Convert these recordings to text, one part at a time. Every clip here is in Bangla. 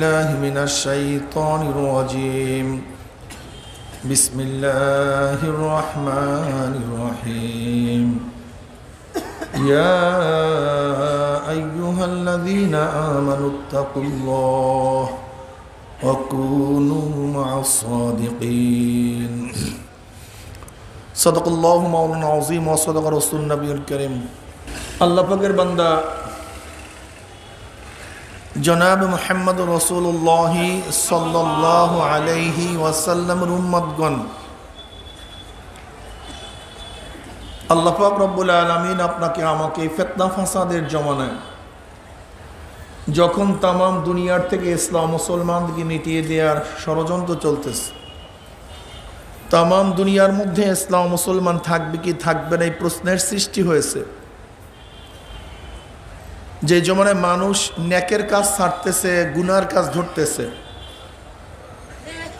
بالله من الشيطان الرجيم بسم الله الرحمن الرحيم يا أيها الذين آمنوا اتقوا الله وكونوا مع الصادقين صدق الله مولانا العظيم وصدق رسول النبي الكريم আল্লাহ পাকের বান্দা জনাব মুহাম্মদ রাসূলুল্লাহ সাল্লাল্লাহু আলাইহি ওয়াসাল্লামের উম্মতগণ, আল্লাহ পাক রব্বুল আলামিন আপনাকে আমাকে ফিতনা ফাসাদের জমানায় যখন তামাম দুনিয়ার থেকে ইসলাম মুসলমানদেরকে মিটিয়ে দেওয়ার ষড়যন্ত্র চলতেছে, তামাম দুনিয়ার মধ্যে ইসলাম মুসলমান থাকবে কি থাকবে না এই প্রশ্নের সৃষ্টি হয়েছে। যে জমানায় মানুষ নেকের কাজ ছাড়তেছে, গুনার কাজ ধরতেছে,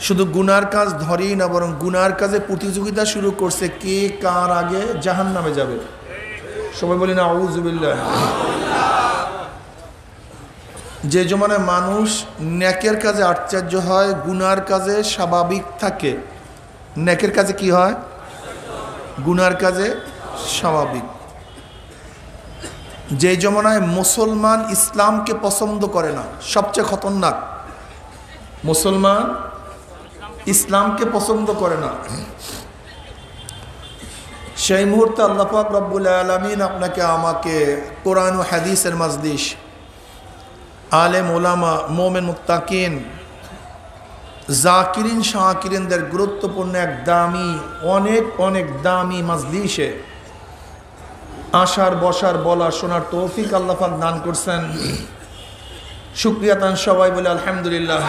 শুধু গুনার কাজ ধরেই না বরং গুনার কাজে প্রতিযোগিতা শুরু করছে, কে কার আগে জাহান্নামে যাবে। সবাই বলি না আউযু বিল্লাহ। যে জমানায় মানুষ নেকের কাজে আশ্চর্য হয়, গুনার কাজে স্বাভাবিক থাকে। নেকের কাজে কি হয়? গুনার কাজে স্বাভাবিক। যে জমানায় মুসলমান ইসলামকে পছন্দ করে না, সবচেয়ে খতরনাক, মুসলমান ইসলামকে পছন্দ করে না, সেই মুহূর্তে আল্লাহ পাক রব্বুল আলামিন আপনাকে আমাকে কোরআন ও হাদিসের মাজলিস, আলেম ওলামা, মোমেন মুত্তাকিন, জাকিরিন শাকিরিনদের গুরুত্বপূর্ণ এক দামি, অনেক দামি মাজলিসে আসার, বসার, বলার, শোনার তৌফিক আল্লাহ পাক দান করছেন। শুকরিয়া তান সবাই বলে আলহামদুলিল্লাহ।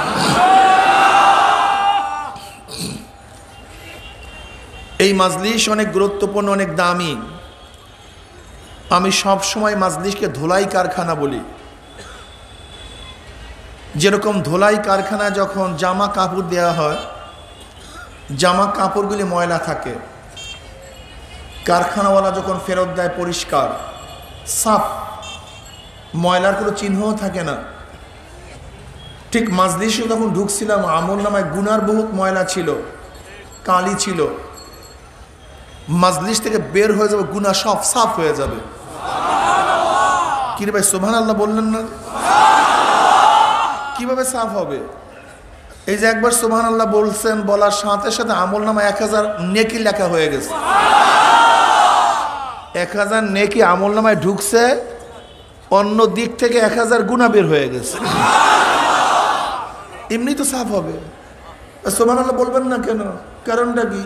এই মাজলিস অনেক গুরুত্বপূর্ণ, অনেক দামি। আমি সব সময় মাজলিসকে ধোলাই কারখানা বলি। যেরকম ধোলাই কারখানা যখন জামা কাপড় দেওয়া হয়, জামা কাপড়গুলি ময়লা থাকে, কারখানাওয়ালা যখন ফেরত দেয় পরিষ্কার সাফ, ময়লার কোনো চিহ্নও থাকে না। ঠিক মাজলিসে যখন ঢুকছিলাম, আমল নামায় গুনার বহুত ময়লা ছিল, কালি ছিল। মাজলিস থেকে বের হয়ে যাবে, গুনাহ সব সাফ হয়ে যাবে। কি রে ভাই, সুবহানাল্লাহ বললেন না? কিভাবে সাফ হবে? এই যে একবার সুবহানাল্লাহ বলছেন, বলার সাথে সাথে আমল নামায় 1000 নেকি লেখা হয়ে গেছে। 1000 নেকি আমল নামায় ঢুকছে, অন্য দিক থেকে 1000 গুনাহ বের হয়ে গেছে। এমনি তো সাফ হবে। সুবহানাল্লাহ বলবেন না কেন? কারণটা কি?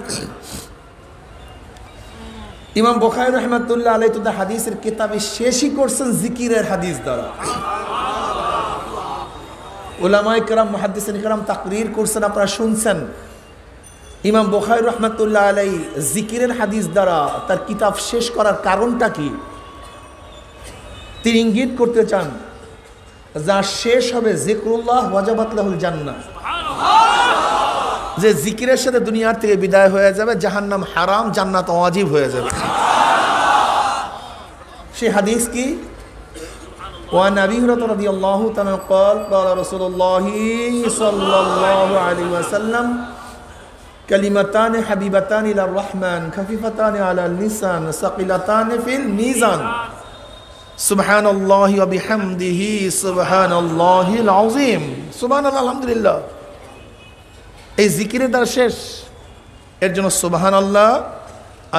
ইমাম বুখারী রাহমাতুল্লাহ আলাইহি তো হাদিসের কিতাবে শেষই করছেন জিকিরের হাদিস দ্বারা। উলামায়ে কেরাম, মুহাদ্দিসিন কেরাম তাকরীর করছেন, আপনারা শুনছেন। ইমাম বুখারী রাহমাতুল্লাহ আলাইহি জিকিরের হাদিস দ্বারা তার কিতাব শেষ করার কারণটা কি? তিনি ইঙ্গিত করতে চান, যা শেষ হবে যিকরুল্লাহ ওয়াজাবাত লাহুল জান্নাহ, যে জিকিরের সাথে দুনিয়ার থেকে বিদায় হয়ে যাবে, জাহান্নাম হারাম, জান্নাত ওয়াজিব হয়ে যাবে। সেই হাদিস কি? وعن أبي هريرة رضي الله تعالى قال قال رسول الله صلى الله عليه وسلم كلمتان حبيبتان إلى الرحمن خفيفتان على اللسان ثقيلتان في الميزان سبحان الله وبحمده سبحان الله العظيم سبحان الله الحمد لله। এই জিকিরের দ্বারা শেষ। এর জন্য সুবহানাল্লাহ,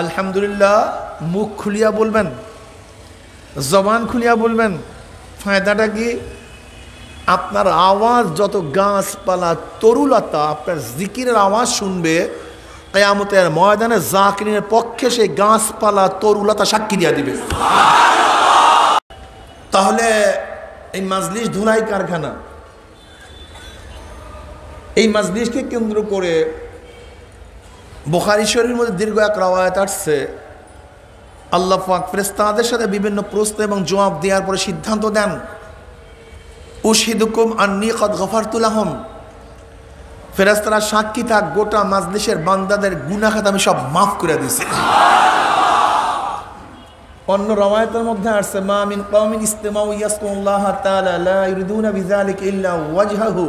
আলহামদুলিল্লাহ মুখ খুলিয়া বলবেন, জবান খুলিয়া বলবেন। ফায়দাটা কি? আপনার আওয়াজ যত গাছপালা, তরুলতা আপনার জিকিরের আওয়াজ শুনবে, কিয়ামতের ময়দানে জাকিরিনের পক্ষে সেই গাছপালা, তরুলতা সাক্ষী দিয়া দিবে। তাহলে এই মাজলিস ধুলাই কারখানা। এই মাজলিসকে কেন্দ্র করে বুখারী শরীফের মধ্যে দীর্ঘ এক রওয়ায়াত আসছে। আল্লাহ পাক ফেরেশতাদের সাথে বিভিন্ন প্রশ্ন এবং জবাব দেওয়ার পরে সিদ্ধান্ত দেন, উশহিদুকুম আন্নী কদ গফারতু লাহুম, ফেরেশতারা সাক্ষী থাক, গোটা মাজলিসের বান্দাদের গুনাহ খাতা আমি সব মাফ করে দিয়েছি। অন্য রওয়ায়াতের মধ্যে আসছে মা মিন কওমিন ইসতামাউ ইয়াসকুল্লাহ তাআলা লা ইউরিদুনা বিযালিকা ইল্লা ওয়াজহাহু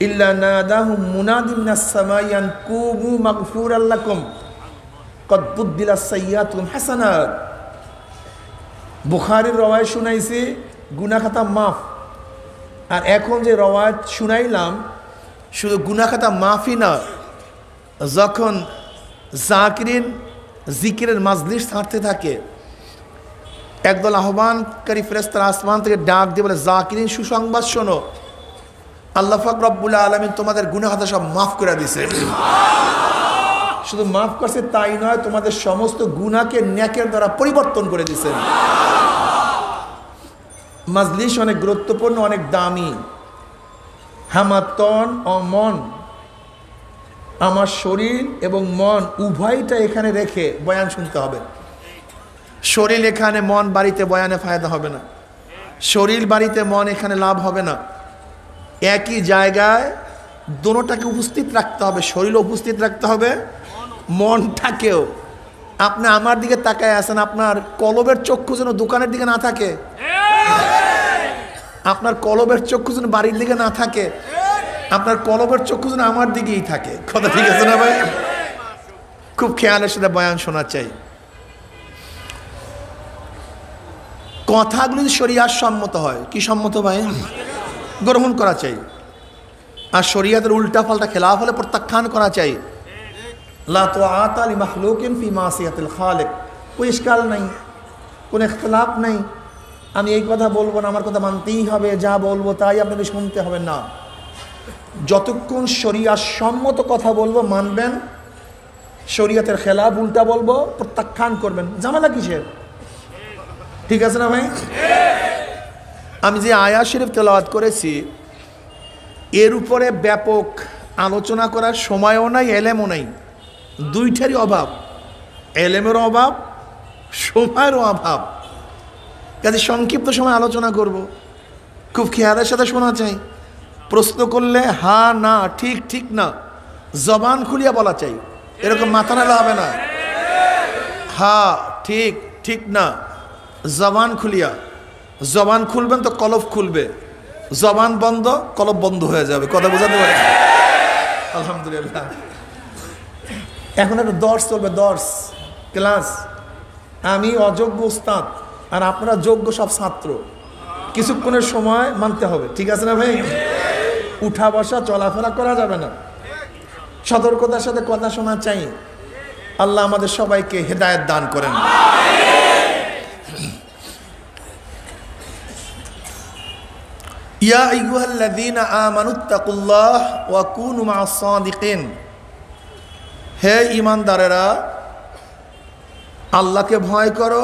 ইল্লা নাদাহুম মুনাদিন মিনাস সামাই আন কুমু মাগফুরাল লাকুম কদ বুদ্দিলাস সাইয়্যাতুকুম হাসানাত। বুখারীর রওয়ায়াত শুনাইছি গুনাহ খাতা মাফ, আর এখন যে রওয়ায়াত শুনাইলাম শুধু গুনাহ খাতা মাফই না, যখন জাকিরিন জিকিরের মাজলিস ছাড়তে থাকে একদল আহ্বানকারী ফেরেশতারা আসমান থেকে ডাক দিয়ে বলে জাকিরিন সুসংবাদ শোনো, আল্লাহ পাক রব্বুল আলামিন তোমাদের গুনাহ খাতা সব মাফ করে দিয়েছে। শুধু মাফ করছে তাই নয়, তোমাদের সমস্ত গুনাহকে নেকের দ্বারা পরিবর্তন করে দিয়েছেন। মাজলিস অনেক গুরুত্বপূর্ণ, অনেক দামি। আমার তন ও মন, আমার শরীর এবং মন উভয়টা এখানে রেখে বয়ান শুনতে হবে। শরীর এখানে, মন বাড়িতে, বয়ানে ফায়দা হবে না। শরীর বাড়িতে, মন এখানে লাভ হবে না। একই জায়গায় দোনোটাকে উপস্থিত রাখতে হবে, শরীর উপস্থিত রাখতে হবে, মনটাকেও। আপনি আমার দিকে তাকায় আছেন, আপনার কলবের চক্ষু যেন দোকানের দিকে না থাকে, আপনার কলবের চক্ষু যেন বাড়ির দিকে না থাকে, আপনার কলবের চক্ষু যেন আমার দিকেই থাকে। কথা ঠিক আছে না ভাই? খুব খেয়ালের সাথে বয়ান শোনা চাই। কথাগুলো যদি শরিয়াত সম্মত হয়, কি সম্মত ভাই? গ্রহণ করা চাই। আর শরিয়াতের উল্টা পাল্টা খেলাফ হলে প্রত্যাখ্যান করা চাই। লা তুআতা লি মাখলুকিন ফি মাসিয়াতিল খালিক। কোই ইশকাল নাই, কোন ইখতিলাফ নাই। আমি এই কথা বলবো না, আমার কথা মানতেই হবে, যা বলবো তাই আপনাকে শুনতে হবে না। যতক্ষণ শরিয়াত সম্মত কথা বলবো মানবেন, শরিয়াতের খেলাফ উল্টা বলবো প্রত্যাখ্যান করবেন। ঝামেলা কিসের? ঠিক আছে না ভাই? আমি যে আয়াত শরীফ তেলাওয়াত করেছি এর উপরে ব্যাপক আলোচনা করার সময়ও নাই, এলেমও নাই। দুইটারই অভাব, এলেমেরও অভাব, সময়েরও অভাব। কাজে সংক্ষিপ্ত সময় আলোচনা করব। খুব খেয়ালের সাথে শোনা চাই। প্রশ্ন করলে হা না, ঠিক ঠিক না, জবান খুলিয়া বলা চাই। এরকম মাথা নাড়া হবে না। হা ঠিক, ঠিক না, জবান খুলিয়া। জবান খুলবেন তো কলব খুলবে, জবান বন্ধ কলব বন্ধ হয়ে যাবে। কথা বোঝাতে পারে? আলহামদুলিল্লাহ। এখন একটা দর্শ চলবে, দর্শ ক্লাস। আমি অযোগ্য উস্তাদ আর আপনারা যোগ্য সব ছাত্র। কিছুক্ষণের সময় মানতে হবে, ঠিক আছে না ভাই? উঠা বসা চলাফেরা করা যাবে না। সতর্কতার সাথে কথা শোনা চাই। আল্লাহ আমাদের সবাইকে হেদায়েত দান করেন। ইয়া আইয়ুহাল্লাযীনা আমানুত্তাকুল্লাহ ওয়া কুনু মা'আস সাদিকিন। হে ঈমানদারেরা, আল্লাহকে ভয় করো।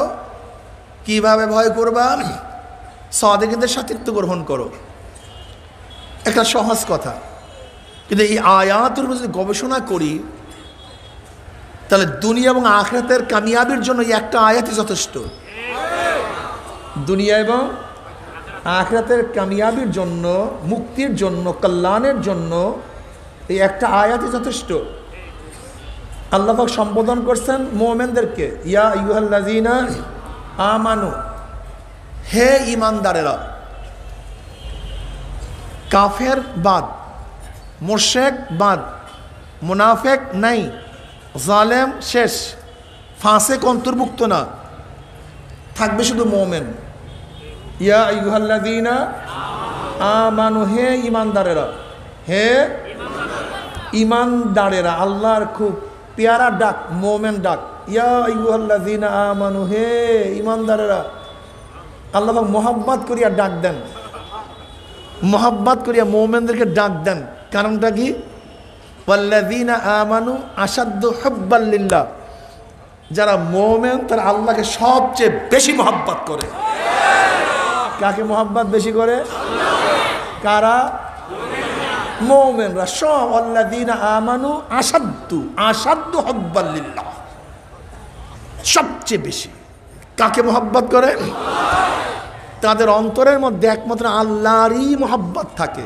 কিভাবে ভয় করবা? সাদিকদের সাথীত্ব গ্রহণ করো। একটা সহজ কথা, কিন্তু এই আয়াতের উপর যদি গবেষণা করি তাহলে দুনিয়া এবং আখিরাতের কামিয়াবির জন্য এই একটা আয়াতই যথেষ্ট। দুনিয়া এবং আখিরাতের কামিয়াবির জন্য, মুক্তির জন্য, কল্যাণের জন্য এই একটা আয়াতই যথেষ্ট। আল্লাহ পাক সম্বোধন করছেন মুমিনদেরকে, ইয়া আইয়ুহাল্লাযীনা আমানু, হে ঈমানদারেরা। কাফের বাদ, মুশরিক বাদ, মুনাফিক নাই, জালেম শেষ, ফাসিক অন্তর্ভুক্ত না, থাকবে শুধু মুমিন। ইয়া আইয়ুহাল্লাযীনা আমানু, হে ঈমানদারেরা, হে ঈমানদারেরা। আল্লাহর খুব পেয়ারা ডাক, মুমিন ডাক। ইয়া আইয়ুহাল্লাযীনা আমানু, হে ঈমানদারেরা। আল্লাহ পাক মোহাব্বত করিয়া ডাক দেন, মোহাব্বত করিয়া মুমিনদেরকে ডাক দেন। কারণটা কি? ওয়াল্লাযীনা আমানু আশাদ্দু হুব্বাল লিল্লাহ। যারা মুমিন তারা আল্লাহকে সবচেয়ে বেশি মোহাব্বত করে। কাকে মোহাব্বত বেশি করে? কারা? মুমিনরা। সব ওয়াল্লাযীনা আমানু আশাদ্দু হুব্বাল লিল্লাহ, সবচেয়ে বেশি কাকে মোহাব্বত করে? তাদের অন্তরের মধ্যে একমাত্র আল্লাহরই মোহাব্বত থাকে।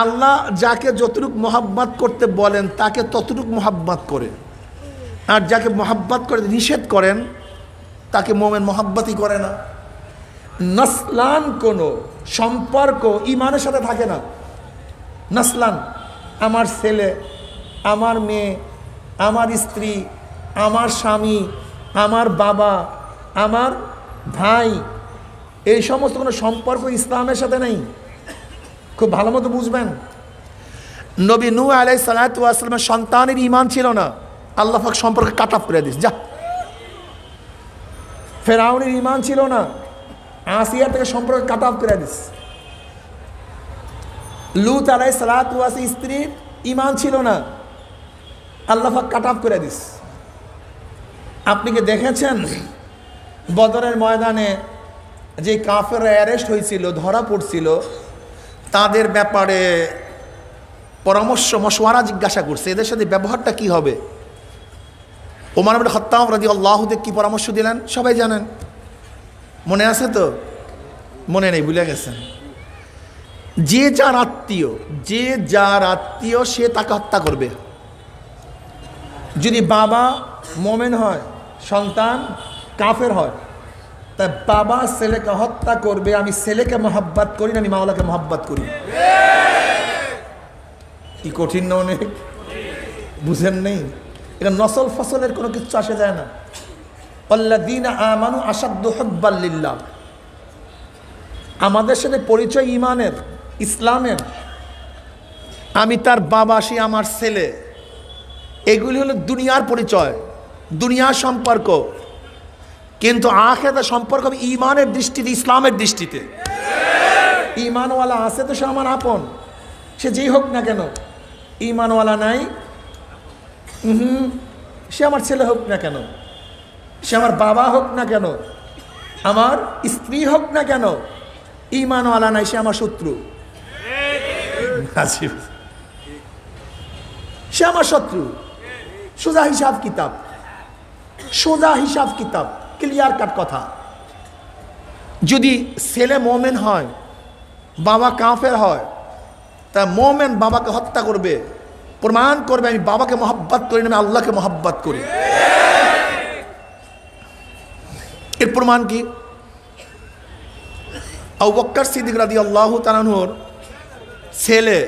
আল্লাহ যাকে যতটুকু মোহাব্বত করতে বলেন তাকে ততটুকু মোহাব্বত করে। আর যাকে মহাব্বত করে নিষেধ করেন তাকে মোমেন মহাব্বতই করে না। নসলান কোনো সম্পর্ক ইমানের সাথে থাকে না। নসলান আমার ছেলে, আমার মেয়ে, আমার স্ত্রী, আমার স্বামী, আমার বাবা, আমার ভাই, এই সমস্ত কোনো সম্পর্ক ইসলামের সাথে নেই। খুব ভালো মতো বুঝবেন। নবী নূহ আলাইহিস সালাতু ওয়াস সালামের সন্তানের ঈমান ছিল না, আল্লাহ পাক সম্পর্ক কাট অফ করে দিয়েছে। যা। ফেরাউনের ঈমান ছিল না, আসিয়ার থেকে সম্পর্ক কাট অফ করে দিয়েছে। লূত আলাইহিস সালাতু ওয়াস স্ত্রীর ঈমান ছিল না, আল্লাহ পাক কাট অফ করে দিয়েছে। আপনি কি দেখেছেন বদরের ময়দানে যে কাফেররা অ্যারেস্ট হয়েছিল, ধরা পড়ছিল, তাদের ব্যাপারে পরামর্শ মশওয়ারা জিজ্ঞাসা করছে এদের সাথে ব্যবহারটা কি হবে। ওমর ইবনে খাত্তাব রাদিয়াল্লাহু আনহু কি পরামর্শ দিলেন সবাই জানেন, মনে আছে তো? মনে নেই, ভুলে গেছেন। যে যার আত্মীয় সে তাকে হত্যা করবে। যদি বাবা মোমেন হয়, সন্তান কাফের হয়, তা বাবা ছেলেকে হত্যা করবে। আমি ছেলেকে মহব্বত করি না, আমি মাওলাকে মহব্বত করি। কি কঠিন না অনেক, বুঝেন নেই? এটা নসল ফসলের কোনো কিছু আসে যায় না। আল্লাযীনা আমানু আশাদ্দু হুব্বাল লিল্লাহ। আমাদের সাথে পরিচয় ইমানের, ইসলামের। আমি তার বাবা, সে আমার ছেলে, এগুলি হলো দুনিয়ার পরিচয়, দুনিয়ার সম্পর্ক। কিন্তু আখিরাতের সম্পর্ক হবে ইমানের দৃষ্টিতে, ইসলামের দৃষ্টিতে। ইমানওয়ালা আছে তো সে আমার আপন, সে যেই হোক না কেন। ইমানওয়ালা নাই, সে আমার ছেলে হোক না কেন, সে আমার বাবা হোক না কেন, আমার স্ত্রী হোক না কেন, ইমানওয়ালা নাই, সে আমার শত্রু। সে আমার শত্রু। সোজা হিসাব কিতাব, সোজা হিসাব কিতাব, ক্লিয়ার কাট কথা। যদি ছেলে মোমেন হয়, বাবা কাফের হয়, তা মোমেন বাবাকে হত্যা করবে, প্রমাণ করবে আমি বাবাকে মহব্বত করি না, আমি আল্লাহকে মহব্বত করি। এর প্রমাণ কি? আবু বকর সিদ্দিক রাদিয়াল্লাহু তাআলা আনহুর ছেলে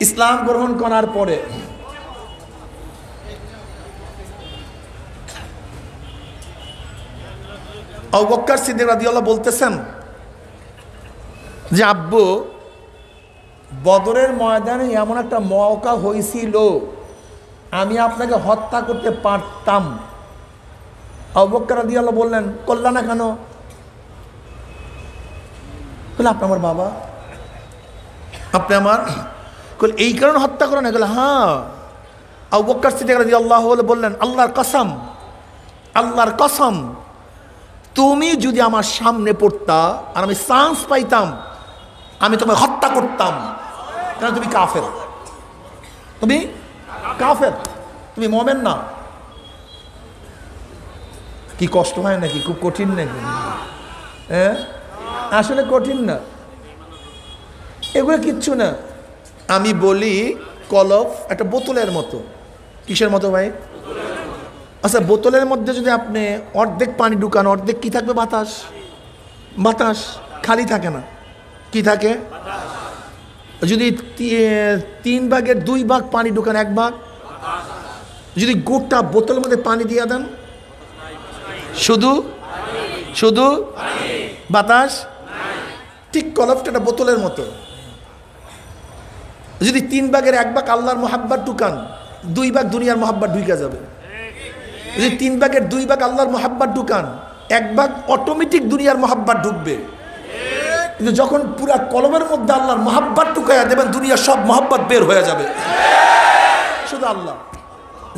ইসলাম গ্রহণ করার পরে আবু বকর সিদ্দিক রাদিয়াল্লাহু বলতেছেন যে আব্বু, বদরের ময়দানে এমন একটা মওকা হয়েছিল আমি আপনাকে হত্যা করতে পারতাম। আবু বকর রাদিয়াল্লাহু বললেন, করলা না কেন? বলে আপনি আমার বাবা, আপনি আমার, এই কারণে হত্যা করেন? এগুলো হ্যাঁ। আবু বকর সিদ্দিক রাদিয়াল্লাহু বললেন, আল্লাহর কসম, আল্লাহর কসম, তুমি যদি আমার সামনে পড়তা আর আমি চান্স পাইতাম, আমি তোমায় হত্যা করতাম। কেন? তুমি কাফের, তুমি কাফের, তুমি মোমেন না। কি কষ্ট হয় নাকি? খুব কঠিন নাকি? হ্যাঁ, আসলে কঠিন না, এগুলো কিচ্ছু না। আমি বলি কলফ একটা বোতলের মতো। কিসের মতো ভাই? আচ্ছা, বোতলের মধ্যে যদি আপনি অর্ধেক পানি ঢুকান, অর্ধেক কি থাকবে? বাতাস। বাতাস খালি থাকে না, কি থাকে? যদি 3 ভাগের 2 ভাগ পানি ঢুকান, 1 ভাগ। যদি গোটা বোতলের মধ্যে পানি দিয়ে দেন, শুধু শুধু বাতাস। ঠিক কলফটা একটা বোতলের মতো। যদি 3 ভাগের 1 ভাগ আল্লাহর মোহাব্বত ঢুকান, 2 ভাগ দুনিয়ার মোহাব্বত ঢুকে যাবে। যদি 3 ভাগের 2 ভাগ আল্লাহর মোহাব্বত ঢুকান, 1 ভাগ অটোমেটিক দুনিয়ার মোহাব্বত ঢুকবে। কিন্তু যখন পুরা কলমের মধ্যে আল্লাহর মোহাব্বত ঢুকাইয়া দেবেন, দুনিয়ার সব মোহাব্বত বের হয়ে যাবে। শুধু আল্লাহ।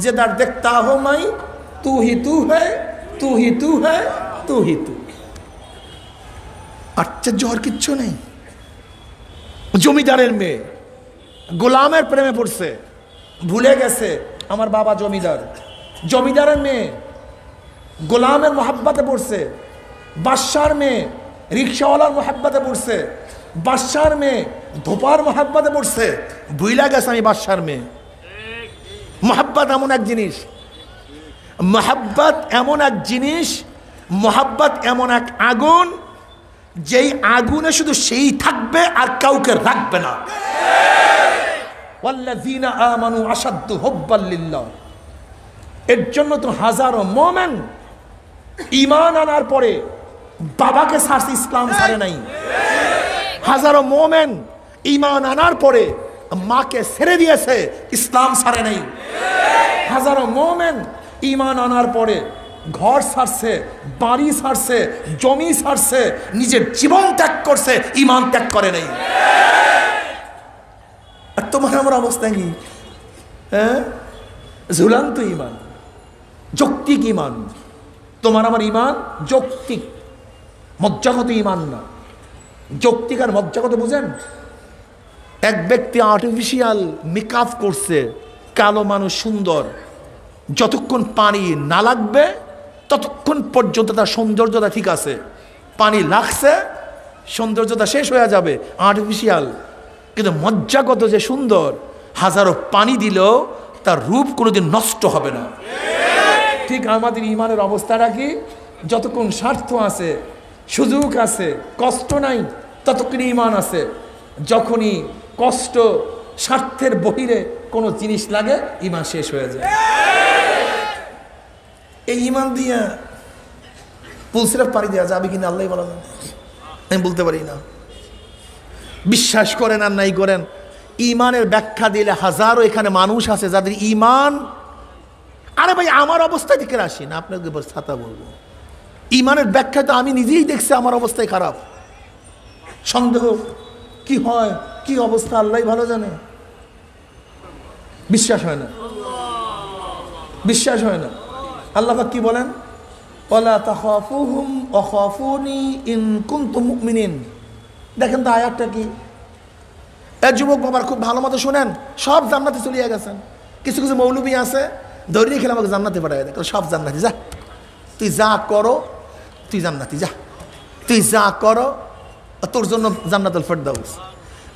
যে দার দেখতা হো মাই, তু হি তু হ্যায়, তু হি তু হ্যায়, তু হি তু। আশ্চর্য হওয়ার কিচ্ছু নেই। জমিদারের মেয়ে গোলামের প্রেমে পড়ছে, ভুলে গেছে আমার বাবা জমিদার। জমিদারের মেয়ে গোলামের মোহাব্বতে পড়ছে। বাদশার মেয়ে রিক্সাওয়ালার মোহাব্বতে পড়ছে। বাদশার মেয়ে ধোপার মোহাব্বতে পড়ছে, ভুইলা গেছে আমি বাদশার মেয়ে। মোহাব্বত এমন এক জিনিস, মোহাব্বত এমন এক জিনিস, মোহাব্বত এমন এক আগুন, যেই আগুনে শুধু সেই থাকবে আর কাউকে রাখবে না। ওয়াল্লাযীনা আমানু আশাদ্দু হুব্বাল লিল্লাহ। এর জন্য তো হাজারো মুমিন ঈমান আনার পরে বাবাকে ছাড়ছে, ইসলাম ছাড়ে নাই। হাজারো মুমিন ঈমান আনার পরে মাকে ছেড়ে দিয়েছে, ইসলাম ছাড়ে নাই। হাজারো মুমিন ঈমান আনার পরে ঘর ছাড়ছে, বাড়ি ছাড়ছে, জমি ছাড়ছে, নিজের জীবন ত্যাগ করছে, ঈমান ত্যাগ করে নাই। আর তোমার আমার অবস্থা কি? হ্যাঁ, ঝুলান্ত ঈমান, যৌক্তিক ঈমান। তোমার আমার ঈমান যৌক্তিক, মজ্জাগত ঈমান না। যৌক্তিক আর মজ্জাগত বুঝেন? এক ব্যক্তি আর্টিফিশিয়াল মেকআপ করছে, কালো মানুষ সুন্দর, যতক্ষণ পানি না লাগবে ততক্ষণ পর্যন্ত তার সৌন্দর্যতা ঠিক আছে। পানি লাগছে, সৌন্দর্যতা শেষ হয়ে যাবে, আর্টিফিশিয়াল। কিন্তু মজ্জাগত যে সুন্দর, হাজারো পানি দিলেও তার রূপ কোনোদিন নষ্ট হবে না। ঠিক আমাদের ঈমানের অবস্থাটা কি? যতক্ষণ স্বার্থ আছে, সুযোগ আছে, কষ্ট নাই, ততক্ষণ ঈমান আছে। যখনই কষ্ট, স্বার্থের বহিরে কোনো জিনিস লাগে, ঈমান শেষ হয়ে যায়। এই ঈমান দিয়ে পুলসিরাত পাড়ি দেওয়া যাবে কিনা আল্লাহই বলা যাবে, আমি বলতে পারি না। বিশ্বাস করেন আর নাই করেন, ঈমানের ব্যাখ্যা দিলে হাজারো এখানে মানুষ আছে যাদের ঈমান, আরে ভাই আমার অবস্থায় দিকে আসি না, আপনাকে ছাতা বলবো, ঈমানের ব্যাখ্যা তো আমি নিজেই দেখছি আমার অবস্থায় খারাপ। সন্দেহ কি হয়, কি অবস্থা আল্লাহই ভালো জানে। বিশ্বাস হয় না, বিশ্বাস হয় না। আল্লাহ পাক কি বলেন? ওয়ালা তাখাফুহুম ওয়া খাফুনি ইন কুনতুম মুমিনিন। দেখেন তো আয়াতটা কি। এ যুবক বাবার খুব ভালো মতো শুনেন, সব জান্নাতে চলে গেছেন। কিছু কিছু মৌলবী আছে ধরিয়ে খেলে আমাকে জান্নাতে পাঠায় দেয়, সব জান্নাতি, যা তুই যা করো, তুই জান্নাতি, যা তুই যা করো, তোর জন্য জান্নাতুল ফেরদাউস।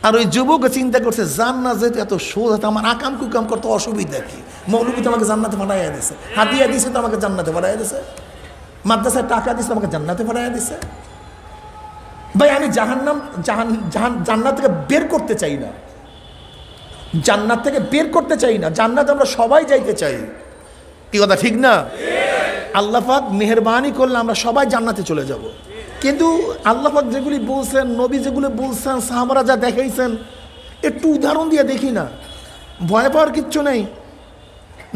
আর ওই যুবক চিন্তা করছে জান্নাত যেহেতু এত সোজা, আমার আকাম কুকাম করতে অসুবিধা কি? মৌলবী তো আমাকে জান্নাতে পাঠাইয়া দিছে, হাদিয়া দিছে তো আমাকে জান্নাতে পাঠাইয়া দিছে, মাদ্রাসায় টাকা দিছে আমাকে জান্নাতে পাঠাইয়া দিছে। ভাই আমি জান্নাত থেকে বের করতে চাই না, জান্নাত থেকে বের করতে চাই না। জান্নাত আমরা সবাই যাইতে চাই, কি কথা ঠিক না? আল্লাহ পাক মেহেরবানি করলে আমরা সবাই জান্নাতে চলে যাব। কিন্তু আল্লাহ পাক যেগুলি বলছেন, নবী যেগুলি বলছেন, সাহাবারা যা দেখাইছেন, একটু উদাহরণ দিয়ে দেখি না, ভয় পাওয়ার কিচ্ছু নেই।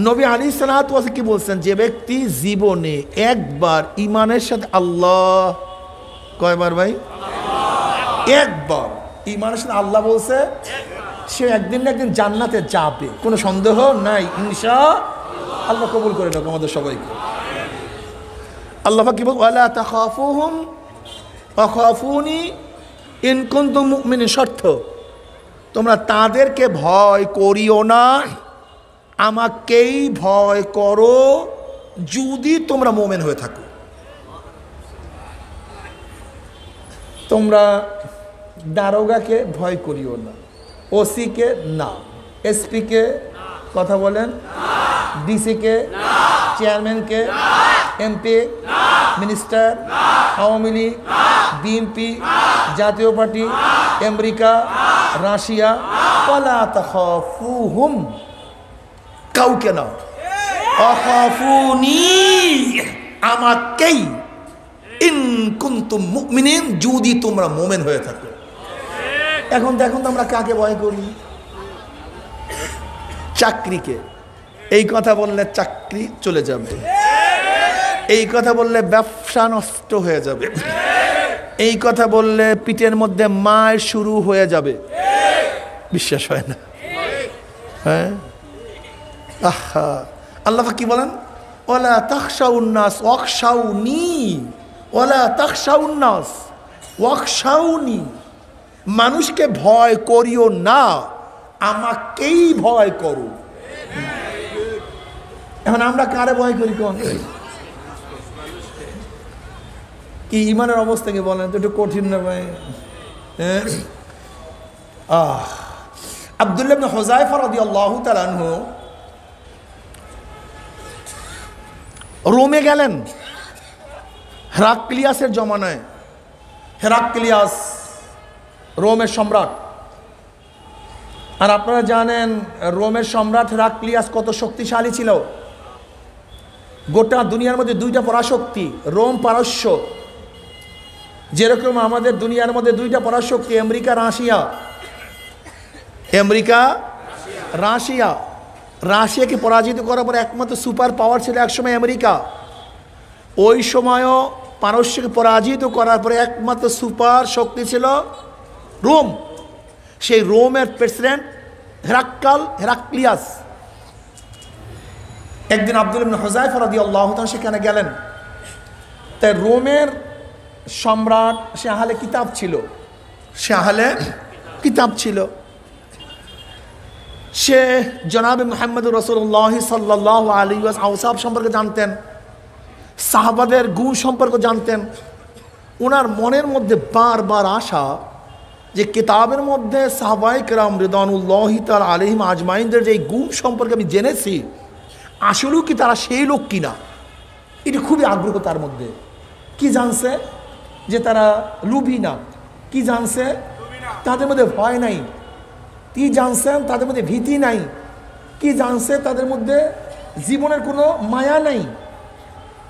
নবী আলাইহিস সালাতু ওয়াস কি বলছেন? যে ব্যক্তি জীবনে একবার ঈমানের সাথে, আল্লাহ কয়বার ভাই? একবার ঈমানের সাথে আল্লাহ বলছে, সে একদিন না একদিন জান্নাতে যাবে, কোনো সন্দেহ নাই ইনশাআল্লাহ। আল্লাহ কবুল করে নাও আমাদের সবাইকে। আল্লাহ পাক কি বল? ওয়ালা তাখাফুহুম ওয়া খাফুনি ইন কুনতুম মুমিনিন। শর্ত, তোমরা তাদেরকে ভয় করিও না, আমাকেই ভয় করো যদি তোমরা মুমিন হয়ে থাকো। তোমরা দারোগাকে ভয় করিও না, ওসিকে না, এসপিকে কথা বলেন, ডিসিকে, চেয়ারম্যানকে, MP, minister, Awami League, BNP, জাতীয় পার্টি, আমেরিকা, রাশিয়া, ওয়ালা তাখাফুহুম, কাউকে না, আখাফুনি, আমাকেই, ইন কুনতুম মুমিনিন, যদি তোমরা মুমিন হয়ে থাকো। এখন দেখুন তো আমরা কাকে ভয় করি? চাকরিকে। এই কথা বললে চাকরি চলে যাবে, এই কথা বললে ব্যবসা নষ্ট হয়ে যাবে, এই কথা বললে পিঠের মধ্যে মার শুরু হয়ে যাবে। বিশ্বাস হয় না? হ্যাঁ, আহা, আল্লাহ কি বলেন? ওয়ালা তাখশাউন নাস ওয়াখশাউনি, ওয়ালা তাখশাউন নাস ওয়াখশাউনি। মানুষকে ভয় করিও না, আমাকেই ভয় করো। এখন আমরা কারে ভয় করি? কোন কি ঈমানের অবস্থা কি বলেন তো, একটু কঠিন না ভাই? আব্দুল্লাহ ইবনে হুযায়ফা রাদিয়াল্লাহু তাআলা আনহু রোমে গেলেন হেরাক্লিয়াসের জমানায়। হেরাক্লিয়াস রোমের সম্রাট। আর আপনারা জানেন রোমের সম্রাট হেরাক্লিয়াস কত শক্তিশালী ছিল। গোটা দুনিয়ার মধ্যে দুইটা পরাশক্তি, রোম পারস্য। যেরকম আমাদের দুনিয়ার মধ্যে দুইটা পরাশক্তি, আমেরিকা রাশিয়া। America Russia. রাশিয়াকে পরাজিত করার পর একমাত্র সুপার পাওয়ার ছিল একসময় আমেরিকা। ওই সময়ও পারস্যকে পরাজিত করার পরে একমাত্র সুপার শক্তি ছিল রোম। সেই রোমের প্রেসিডেন্ট হেরাক্লিয়াস। একদিন আব্দুল্লাহ ইবনে হুযায়ফা রাদিয়াল্লাহু তাআলা সেখানে গেলেন। তাই রোমের সম্রাট সে আহলে কিতাব ছিল, সে জনাবে মুহাম্মদুর রাসূলুল্লাহ সাল্লাল্লাহু আলাইহি ওয়াসাল্লাম আওসাফ সম্পর্কে জানতেন, সাহাবাদের গুণ সম্পর্কে জানতেন। ওনার মনের মধ্যে বারবার আশা যে কিতাবের মধ্যে সাহাবায়ে কেরাম রিদওয়ানুল্লাহি তাআলা আলাইহিম আজমাইনদের যে গুণ সম্পর্কে আমি জেনেছি, আসলেও কি তারা সেই লোক কিনা, এটা খুবই আগ্রহ তার মধ্যে। কি জানছে? যে তারা লুভি না। কি জানছে? তাদের মধ্যে ভয় নাই। কি জানছেন? তাদের মধ্যে ভীতি নাই। কি জানছে? তাদের মধ্যে জীবনের কোনো মায়া নাই।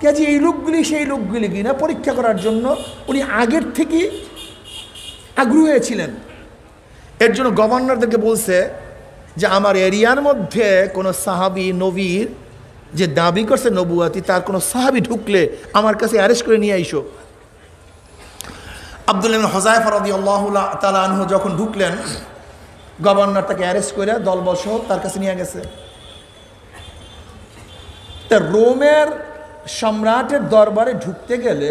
কাজে এই লোকগুলি সেই লোকগুলি কিনা পরীক্ষা করার জন্য উনি আগের থেকে আগ্রহী ছিলেন। এর জন্য গভর্নরদেরকে বলছে যে আমার এরিয়ার মধ্যে কোনো সাহাবী নবীর যে দাবি করছে নবুয়াতি, তার কোনো সাহাবী ঢুকলে আমার কাছে অ্যারেস্ট করে নিয়ে আইসো। আব্দুল্লাহ ইবনে হুযায়ফা রাদিয়াল্লাহু তাআলা আনহু যখন ঢুকলেন, গভর্নর তাকে অ্যারেস্ট করে দলবসহ তার কাছে নিয়ে গেছে। তা রোমের সম্রাটের দরবারে ঢুকতে গেলে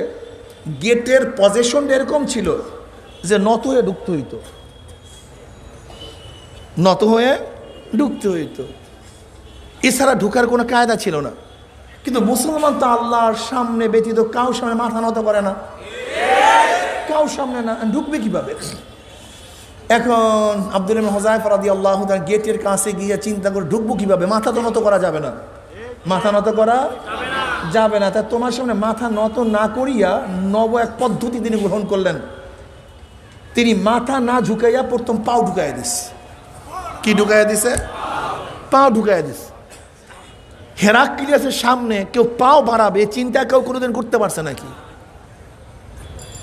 গেটের পজিশন এরকম ছিল যে নত হয়ে ঢুকতে হইতো, এছাড়া ঢুকার কোনো কায়দা ছিল না। কিন্তু মুসলমান তো আল্লাহর সামনে ব্যতীত কাউ সামনে মাথা নত করে না, কাউ সামনে না, ঢুকবে কিভাবে? এখন আব্দুল্লাহ ইবনে হুযায়ফা রাদিয়াল্লাহু তাআলা গেটের কাছে গিয়ে চিন্তা করে ঢুকবো কিভাবে, মাথা তো নত করা যাবে না, মাথা নত করা যাবে না। তা তোমার সামনে মাথা নত না করিয়া নব এক পদ্ধতি তিনি গ্রহণ করলেন। তিনি মাথা না ঝুঁকাইয়া প্রথম পাও ঢুকাইয়া দিস। কি ঢুকাইয়া দিছে? পাও ঢুকাইয়া দিস। হেরাক্লিয়াসের সামনে কেউ পাও বাড়াবে চিন্তা কেউ কোনোদিন করতে পারছে নাকি?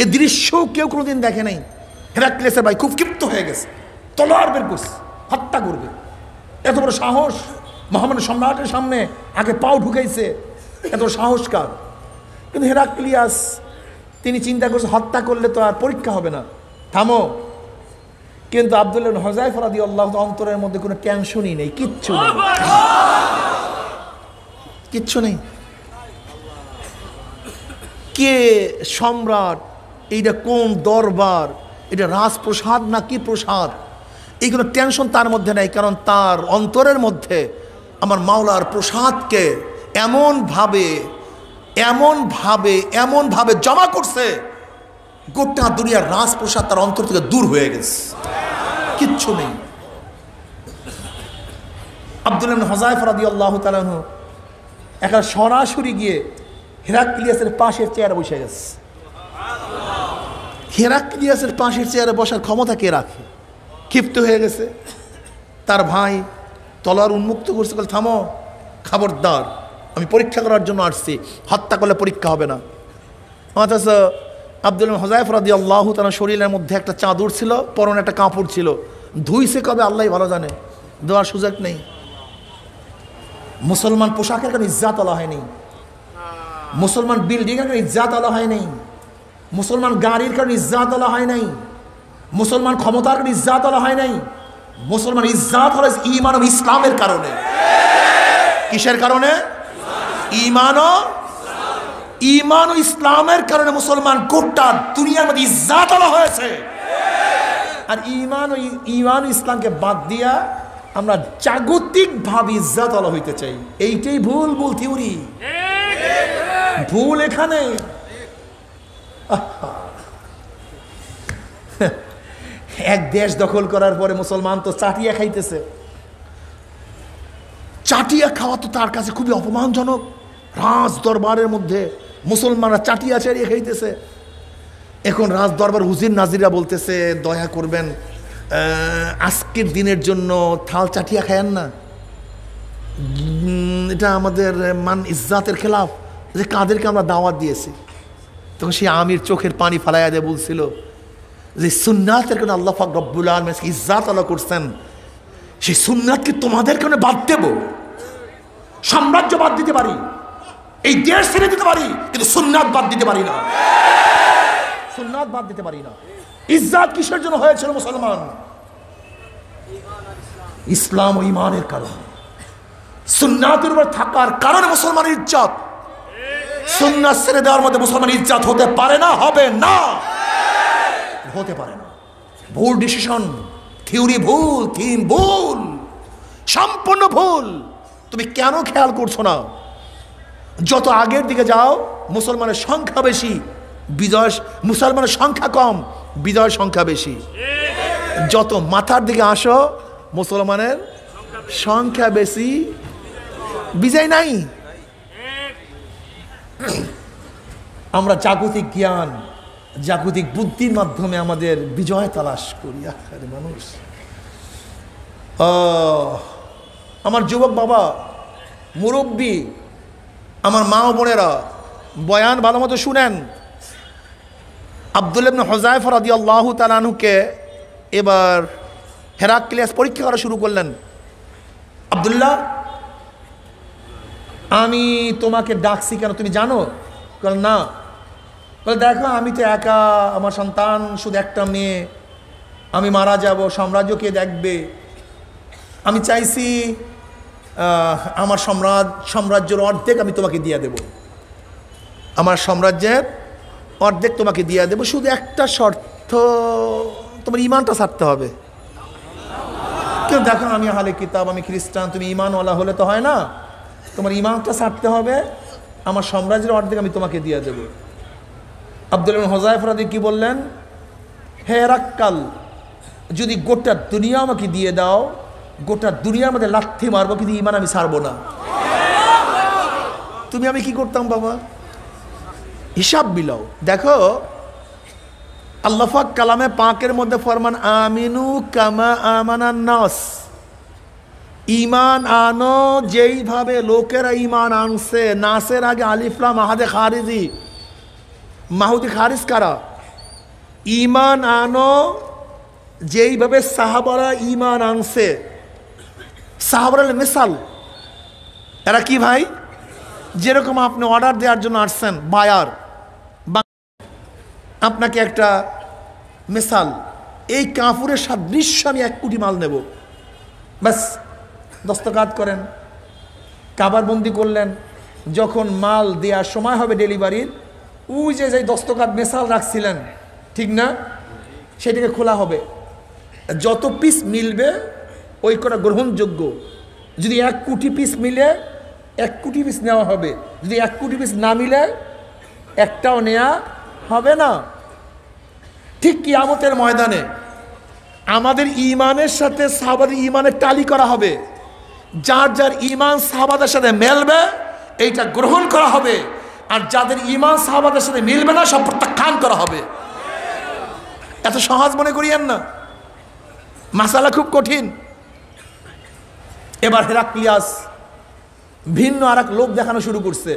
এ দৃশ্য কেউ কোনোদিন দেখে নাই। হেরাক্লিয়াসের ভাই খুব ক্ষিপ্ত হয়ে গেছে, তলোয়ার বের করছে, হত্যা করবে। এত বড় সাহস! মুহাম্মদ সম্রাটের সামনে আগে পাও ঢুকাইছে, এত সাহস কার? কিন্তু হেরাক্লিয়াস তিনি চিন্তা করছে হত্যা করলে তো আর পরীক্ষা হবে না, থামো। কিন্তু আব্দুল্লাহ ইবনে হুযায়ফা রাদিয়াল্লাহু তাআলা অন্তরের মধ্যে কোনো টেনশনই নেই, কিচ্ছু নেই। কে সম্রাট, এইটা কোন দরবার, এটা রাজপ্রসাদ না কি প্রসাদ, এইগুলো টেনশন তার মধ্যে নেই। কারণ তার অন্তরের মধ্যে আমার মাওলার প্রসাদকে এমনভাবে জমা করছে, গোটা দুনিয়ার রাজপ্রসাদ তার অন্তর থেকে দূর হয়ে গেছে, কিচ্ছু নেই। আব্দুল্লাহ ইবনে হুযায়ফা রাদিয়াল্লাহু তাআলা আনহু এখন সরাসরি গিয়ে হেরাক্লিয়াসের পাশের চেয়ারে বসে গেছে। হেরাক্লিয়াসের পাশের চেয়ারে বসার ক্ষমতা কে রাখে? ক্ষিপ্ত হয়ে গেছে। তার ভাই তলোয়ার উন্মুক্ত করছে, বলে থামো, খবরদার, আমি পরীক্ষা করার জন্য আসছি, হত্যা করলে পরীক্ষা হবে না। অথচ আব্দুল্লাহ ইবনে হুযায়ফা রাদিয়াল্লাহু তাআলা শরীরের মধ্যে একটা চাদর ছিল, পরনে একটা কাপড় ছিল, ধুইছে কবে আল্লাহই ভালো জানে, দেওয়ার সুযোগ নেই। মুসলমান পোশাকের কারণে ইজ্জাত আলা হয়নি, মুসলমান বিল্ডিংয়ের কারণে ইজ্জাত আলা হয় নাই, মুসলমান গাড়ির কারণে ইজ্জাত আলা হয় নাই, মুসলমান ক্ষমতার কারণে ইজ্জাত আলা হয় নাই। মুসলমান ইজ্জাত হলো ঈমান ও ইসলামের কারণে। কিসের কারণে? ঈমান ও ইসলামের কারণে মুসলমান গোটা দুনিয়ার মধ্যে ইজ্জাত আলা হয়েছে। আর ঈমান ও ইসলামকে বাদ দিয়া আমরা জাগতিকভাবে ইজ্জাত আলা হইতে চাই, এইটাই ভুল থিওরি, ভুল এখানে। এক দেশ দখল করার পরে মুসলমান তো চাটিয়া খাইতেছে। চাটিয়া খাওয়া তো তার কাছে খুবই অপমানজনক। রাজ দরবারের মধ্যে মুসলমানরা চাটিয়া চাটিয়ে খাইতেছে। এখন রাজ দরবার হুজির নাজিরা বলতেছে, দয়া করবেন আজকের দিনের জন্য থাল চাটিয়া খায়েন না, এটা আমাদের মান ইজ্জাতের খেলাফ, যে কাদেরকে আমরা দাওয়াত দিয়েছি। তখন সেই আমির চোখের পানি ফালাইয়া দিয়ে বলছিল যে সুন্নাতের কারণে আল্লাহ পাক রব্বুল আলামিন ইজ্জাত আল্লাহ করছেন, সেই সুন্নাতকে তোমাদের কারণে বাদ দেব? সাম্রাজ্য বাদ দিতে পারি, এই দেশ ছেড়ে দিতে পারি, কিন্তু সুন্নাত বাদ দিতে পারি না। সুন্নাত বাদ দিতে পারি না। ইজ্জাত কিসের জন্য হয়েছিল মুসলমান? ইসলাম ও ইমানের কারণে, সুন্নাতের উপর থাকার কারণে মুসলমানের ইজ্জত। সুন্নাত ছেড়ে দেওয়ার মধ্যে মুসলমান ইজ্জত হতে পারে না, হবে না, হতে পারে না। ভুল ডিসিশন, থিওরি ভুল, থিম ভুল, সম্পূর্ণ ভুল। তুমি কেন খেয়াল করছো না? যত আগের দিকে যাও মুসলমানের সংখ্যা বেশি, বিজয়, মুসলমানের সংখ্যা কম, বিজয় সংখ্যা বেশি। যত মাথার দিকে আসো মুসলমানের সংখ্যা বেশি, বিজয় নাই। আমরা জাগতিক জ্ঞান, জাগতিক বুদ্ধির মাধ্যমে আমাদের বিজয় তালাশ করি। আরে মানুষ, আমার যুবক বাবা, মুরব্বী, আমার মা ও বোনেরা, বয়ান ভালো মতো শুনেন। আব্দুল্লাহ ইবনে হুযায়ফা রাদিয়াল্লাহু তাআলা আনহুকে এবার হেরাক্লিয়াস পরীক্ষা করা শুরু করলেন। আব্দুল্লাহ, আমি তোমাকে ডাকছি কেন তুমি জানো? বল না। বলে দেখো, আমি তো একা, আমার সন্তান শুধু একটা মেয়ে, আমি মারা যাব, সাম্রাজ্য কে দেখবে? আমি চাইছি আমার সাম্রাজ্যের অর্ধেক আমি তোমাকে দিয়ে দেব, আমার সাম্রাজ্যের অর্ধেক তোমাকে দিয়ে দেব, শুধু একটা শর্ত, তোমার ইমানটা ছাড়তে হবে। কেউ দেখো, আমি আহলে কিতাব, আমি খ্রিস্টান, তুমি ইমানওয়ালা হলে তো হয় না, তোমার ইমানটা ছাড়তে হবে, আমার সাম্রাজ্যের অর্ধেক আমি তোমাকে দিয়ে দেব। আব্দুল্লাহ ইবনে হুযায়ফা রাদিয়াল্লাহু কি বললেন? হে হেরাক্কাল, যদি গোটা দুনিয়া আমাকে দিয়ে দাও, গোটা দুনিয়ার মধ্যে লাথি মারবো, কিন্তু ইমান আমি ছাড়বো না। তুমি আমি কি করতাম বাবা? হিসাব মিলাও। দেখো, আল্লাহ পাক কালামে পাকের মধ্যে ফরমান, আমিনু কামা আমানান নাস, ইমান আনো যেইভাবে লোকেরা ইমান আনছে। নাসের আগে আলিফ লাম মাহাদে খারিজি, মাহুদি খারিজ কারা? ইমান আনো যেইভাবে সাহাবারা ইমান আনছে। সাহাবারা মিসাল, এরা কি ভাই? যেরকম আপনি অর্ডার দেওয়ার জন্য আসছেন, বায়ার, আপনাকে একটা মিসাল, এই কাপড়ের সাদৃশ্য আমি 1 কোটি মাল নেব, ব্যাস দস্তখত করেন, কাবারবন্দি করলেন। যখন মাল দেওয়ার সময় হবে ডেলিভারির, ওই যে দস্তখত মিসাল রাখছিলেন, ঠিক না, সেটাকে খোলা হবে। যত পিস মিলবে ওই কটা গ্রহণযোগ্য। যদি 1 কোটি পিস মিলে 1 কোটি পিস নেওয়া হবে, যদি 1 কোটি পিস না মিলে একটাও নেওয়া হবে না। ঠিক কিয়ামতের ময়দানে আমাদের ইমানের সাথে সাহাবাদের ইমানের টালি করা হবে। যার যার ইমান সাহাবাদের সাথে মেলবে এইটা গ্রহণ করা হবে, আর যাদের ইমান সাহাবাদের সাথে মিলবে না সব প্রত্যাখ্যান করা হবে। এত সহজ মনে করিয়েন না, মাসালা খুব কঠিন। এবার হেরাক্লিয়াস ভিন্ন আর এক লোক দেখানো শুরু করছে।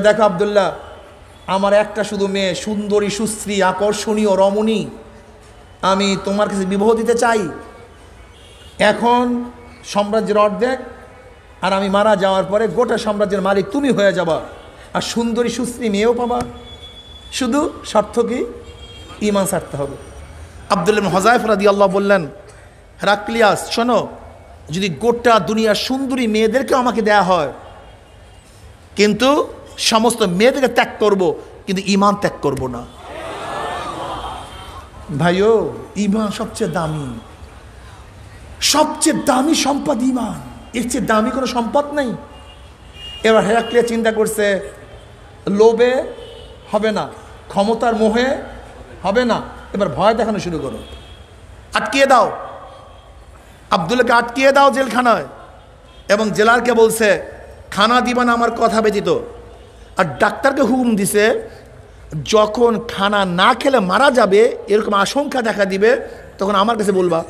দেখো আব্দুল্লাহ, আমার একটা শুধু মেয়ে, সুন্দরী, সুশ্রী, আকর্ষণীয়, রমণী, আমি তোমার কাছে বিবাহ দিতে চাই। এখন সাম্রাজ্যের অর্ধেক, আর আমি মারা যাওয়ার পরে গোটা সাম্রাজ্যের মালিক তুমি হয়ে যাবা, আর সুন্দরী সুশ্রী মেয়েও পাবা। শুধু স্বার্থ কি? ঈমান ছাড়তে হবে। আব্দুল্লাহ ইবনে হুযায়ফা রাদিয়াল্লাহু বললেন, হেরাক্লিয়াস শোনো, যদি গোটা দুনিয়ার সুন্দরী মেয়েদেরকে আমাকে দেয়া হয়, কিন্তু সমস্ত মেয়েদেরকে ত্যাগ করব, কিন্তু ঈমান ত্যাগ করব না। ভাইও, ঈমান সবচেয়ে দামি, সবচেয়ে দামি সম্পদ ঈমান, এর চেয়ে দামি কোনো সম্পদ নেই। এবার হেরাক্লিয়াস চিন্তা করছে, লোভে হবে না, ক্ষমতার মোহে হবে না, এবার ভয় দেখানো শুরু করো, আটকিয়ে দাও, আব্দুল্লাহকে আটকিয়ে দাও জেলখানায়। এবং জেলারকে বলছে, খানা দিবা না আমার কথা ব্যতীত। আর ডাক্তারকে হুকুম দিছে যখন খানা না খেলে মারা যাবে এরকম আশঙ্কা দেখা দিবে তখন আমার কাছে বলবা।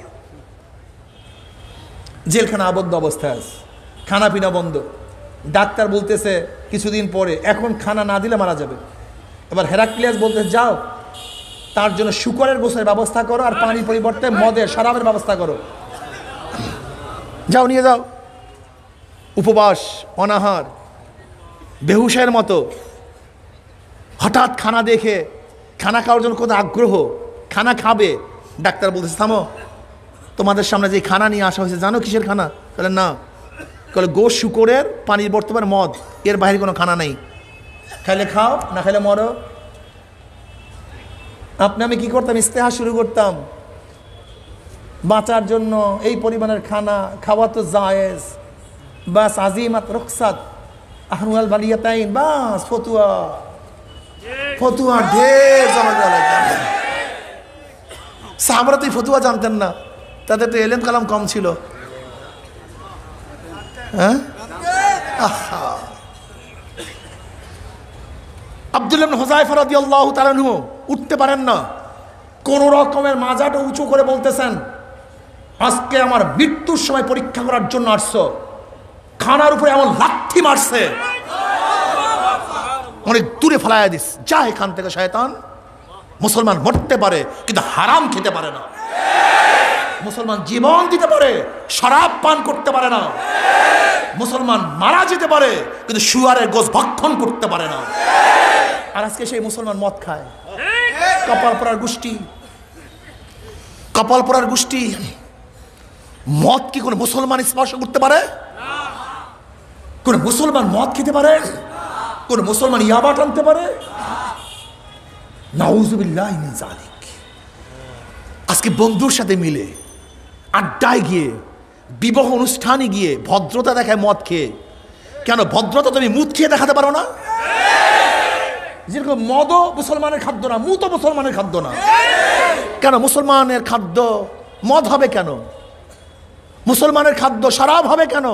জেলখানা আবদ্ধ অবস্থায় আছে, খানা পিনা বন্ধ, ডাক্তার বলতেছে কিছুদিন পরে এখন খানা না দিলে মারা যাবে। এবার হেরাক্লিয়াস বলতে যাও তার জন্য শুকরের গোশতের ব্যবস্থা করো আর পানির পরিবর্তে মদের শরাবের ব্যবস্থা করো, যাও নিয়ে যাও। উপবাস, অনাহার, বেহুশের মতো, হঠাৎ খানা দেখে খানা খাওয়ার জন্য কত আগ্রহ, খানা খাবে, ডাক্তার বলতেছে থামো, তোমাদের সামনে যে খানা নিয়ে আসা হয়েছে জানো কিসের খানা? বলে না। বলে গোশ, শুকরের, পানির বর্তমান মদ, এর বাইরে কোনো খানা নেই, খাইলে খাও না খাইলে মরো। আপনি আমি কি করতাম? ইস্তেহার শুরু করতাম বাঁচার জন্য এই পরিমাণের খানা খাওয়া তো জায়েজ, বাস আজিমাত রুখসাত আহনুল বালিয়াতাইন, বাস ফতুয়া ফতুয়া ঢের জমা দেওয়া লাগবে। সাহাবারা তো এই ফতুয়া জানতেন না, তাদের তো এলেম কালাম কম ছিল। হ্যাঁ, আব্দুল্লাহ ইবনে হুযায়ফা রাদিয়াল্লাহু তাআলা আনহু উঠতে পারেন না, কোন রকমের মাজাটা উঁচু করে বলতেছেন আজকে আমার মৃত্যুর সময় পরীক্ষা করার জন্য আসছো। খানার উপরে এমন লাথি মারছে অনেক দূরে ফেলাইয়া দিস, যা এখান থেকে শয়তান। মুসলমান মরতে পারে কিন্তু হারাম খেতে পারে না, মুসলমান জীবন দিতে পারে শরাব পান করতে পারে না, মুসলমান মারা যেতে পারে কিন্তু শুয়ারের গোশত ভক্ষণ করতে পারে না। আর আজকে সেই মুসলমান মদ খায়, কপাল পরার গোষ্ঠী, কপাল পরার গোষ্ঠী। মদ কি কোনো মুসলমান স্পর্শ করতে পারে? কোন মুসলমান মদ খেতে পারে? কোন মুসলমান ইয়াবা টানতে পারে? নাউযুবিল্লাহি মিন যালিক। আজকে বন্ধুর সাথে মিলে আড্ডায় গিয়ে, বিবাহ অনুষ্ঠানে গিয়ে ভদ্রতা দেখায় মদ খেয়ে। কেন ভদ্রতা তুমি মুদ খেয়ে দেখাতে পারো না? যেরকম মদও মুসলমানের খাদ্য না, মুতও মুসলমানের খাদ্য না। কেন মুসলমানের খাদ্য মদ হবে কেন? মুসলমানের খাদ্য শরাব হবে কেন?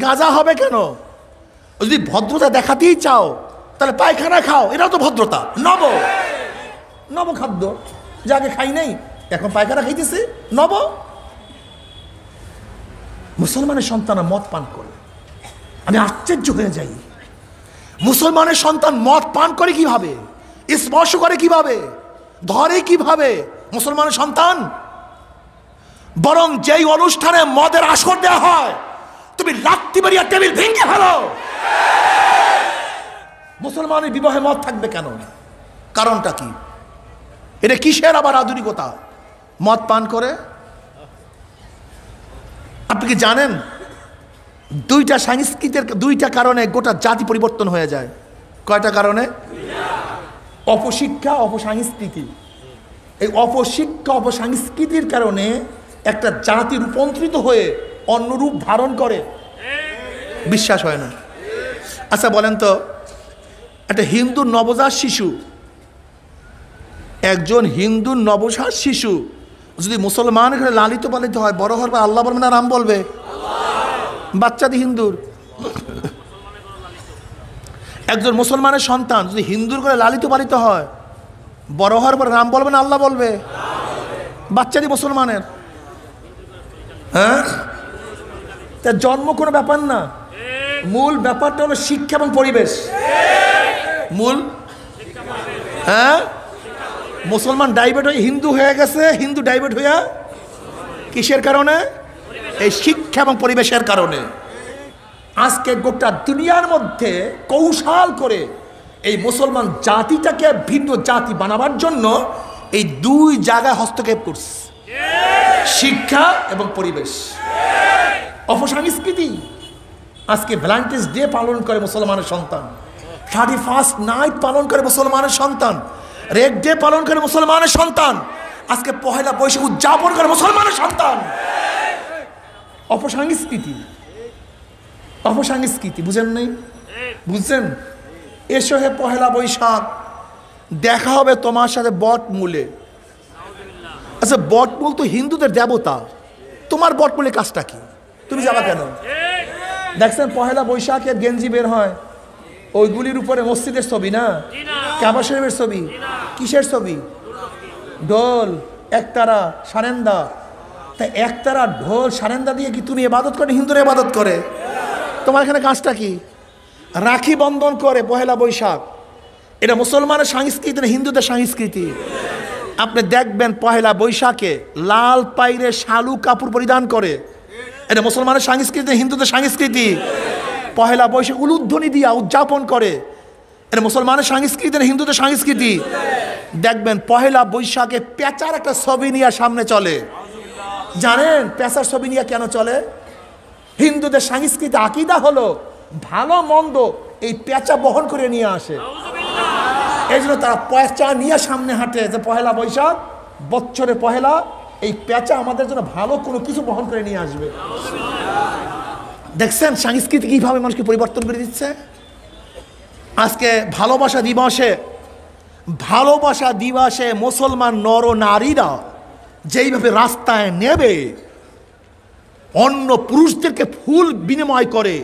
গাঁজা হবে কেন? যদি ভদ্রতা দেখাতেই চাও তাহলে পায়খানা খাও, এটাও তো ভদ্রতা। নব নব খাদ্য, যাকে খাই নাই এখন পায়খানা খাইতেছে, নব। মুসলমানের সন্তান মদ পান করে, আমি আশ্চর্য হয়ে যাই। মুসলমানের সন্তান মদ পান করে কিভাবে, স্পর্শ করে কিভাবে, ধরে কিভাবে মুসলমানের সন্তান? বরং যেই অনুষ্ঠানে মদের আসর দেওয়া হয় তুমি লাত্তি মারিয়া টেবিল ভেঙে ফেলো। মুসলমানের বিবাহে মদ থাকবে কেন? কারণটা কি? এটা কিসের আবার আধুনিকতা? মদ পান করে। আপনি কি জানেন দুইটা সংস্কৃতির দুইটা কারণে গোটা জাতি পরিবর্তন হয়ে যায়? কয়টা কারণে? অপশিক্ষা, অপসংস্কৃতি। এই অপশিক্ষা, অপসংস্কৃতির কারণে একটা জাতি রূপান্তরিত হয়ে অন্য রূপ ধারণ করে, বিশ্বাস হয় না। আচ্ছা বলেন তো, একটা হিন্দু নবজাত শিশু, একজন হিন্দু নবজাত শিশু যদি মুসলমান ঘরে লালিত পালিত হয়, বড় হওয়ার পর আল্লাহ বলবে না রাম বলবে? বাচ্চাদের হিন্দুর। একজন মুসলমানের সন্তান যদি হিন্দুর ঘরে লালিত পালিত হয়, বড় হওয়ার পর রাম বলবে না আল্লাহ বলবে? বাচ্চাদের মুসলমানের। হ্যাঁ, তার জন্ম কোনো ব্যাপার না, মূল ব্যাপারটা হলো শিক্ষা এবং পরিবেশ। মূল হ্যাঁ, মুসলমান ডাইভার্ট হয়ে হিন্দু হয়ে গেছে, হিন্দু ডাইভার্ট হইয়া কিসের কারণে? এই শিক্ষা এবং পরিবেশের কারণে। আজকে গোটা দুনিয়ার মধ্যে কৌশল করে এই মুসলমান জাতিটাকে ভিন্ন জাতি বানাবার জন্য এই দুই জায়গায় হস্তক্ষেপ করছে, শিক্ষা এবং পরিবেশ। অপসংস্কৃতি। আজকে ভ্যালেন্টাইন্স ডে পালন করে মুসলমানের সন্তান, 31st নাইট পালন করে মুসলমানের সন্তান, রেড ডে পালন করে মুসলমানের সন্তান, আজকে পহেলা বৈশাখ উদযাপন করে মুসলমানের সন্তান। অপসংস্কৃতি, অপসংস্কৃতি। বুঝেন নাই? বুঝছেন? এসো হে পহেলা বৈশাখ, দেখা হবে তোমার সাথে বটমূলে। আচ্ছা বটমূল তো হিন্দুদের দেবতা, তোমার বটমূলে কাজটা কি? তুমি যাবা কেন? দেখছেন পহেলা বৈশাখের গেঞ্জি বের হয়, ওইগুলির উপরে মসজিদের ছবি না, কাবা শরীফের ছবি, কিসের ছবি? ঢোল, একতারা, সারেন্দা। তা একতারা, ঢোল, সারেন্দা দিয়ে কি তুমি ইবাদত করে? হিন্দুরা ইবাদত করে। তোমার এখানে কাজটা কি? রাখি বন্ধন করে পহেলা বৈশাখ, এটা মুসলমানের সংস্কৃতি না হিন্দুদের সংস্কৃতি? আপনি দেখবেন পহেলা বৈশাখে লাল পাইরে শালু কাপড় পরিধান করে, এটা মুসলমানের সংস্কৃতি না হিন্দুদের সংস্কৃতি? পহেলা বৈশাখ উলুধ্বনি দিয়া উদযাপন করে, এটা মুসলমানের সংস্কৃতি না হিন্দুদের সংস্কৃতি? দেখবেন পহেলা বৈশাখে পেঁচার একটা ছবি নিয়ে সামনে চলে। জানেন পেঁচার ছবি নিয়ে কেন চলে? হিন্দুদের সংস্কৃতি আকীদা হলো ভালো মন্দ এই পেঁচা বহন করে নিয়ে আসে, এই জন্য তারা পেঁচা নিয়ে সামনে হাঁটে, যে পহেলা বৈশাখ বছরে পহেলা, এই পেঁচা আমাদের জন্য ভালো কোনো কিছু বহন করে নিয়ে আসবে। দেখছেন সংস্কৃতি কিভাবে মানুষকে পরিবর্তন করে দিচ্ছে। আজকে ভালোবাসা দিবসে মুসলমান নর নারীরা যেইভাবে রাস্তায় নেবে, অন্য পুরুষদেরকে ফুল বিনিময় করে,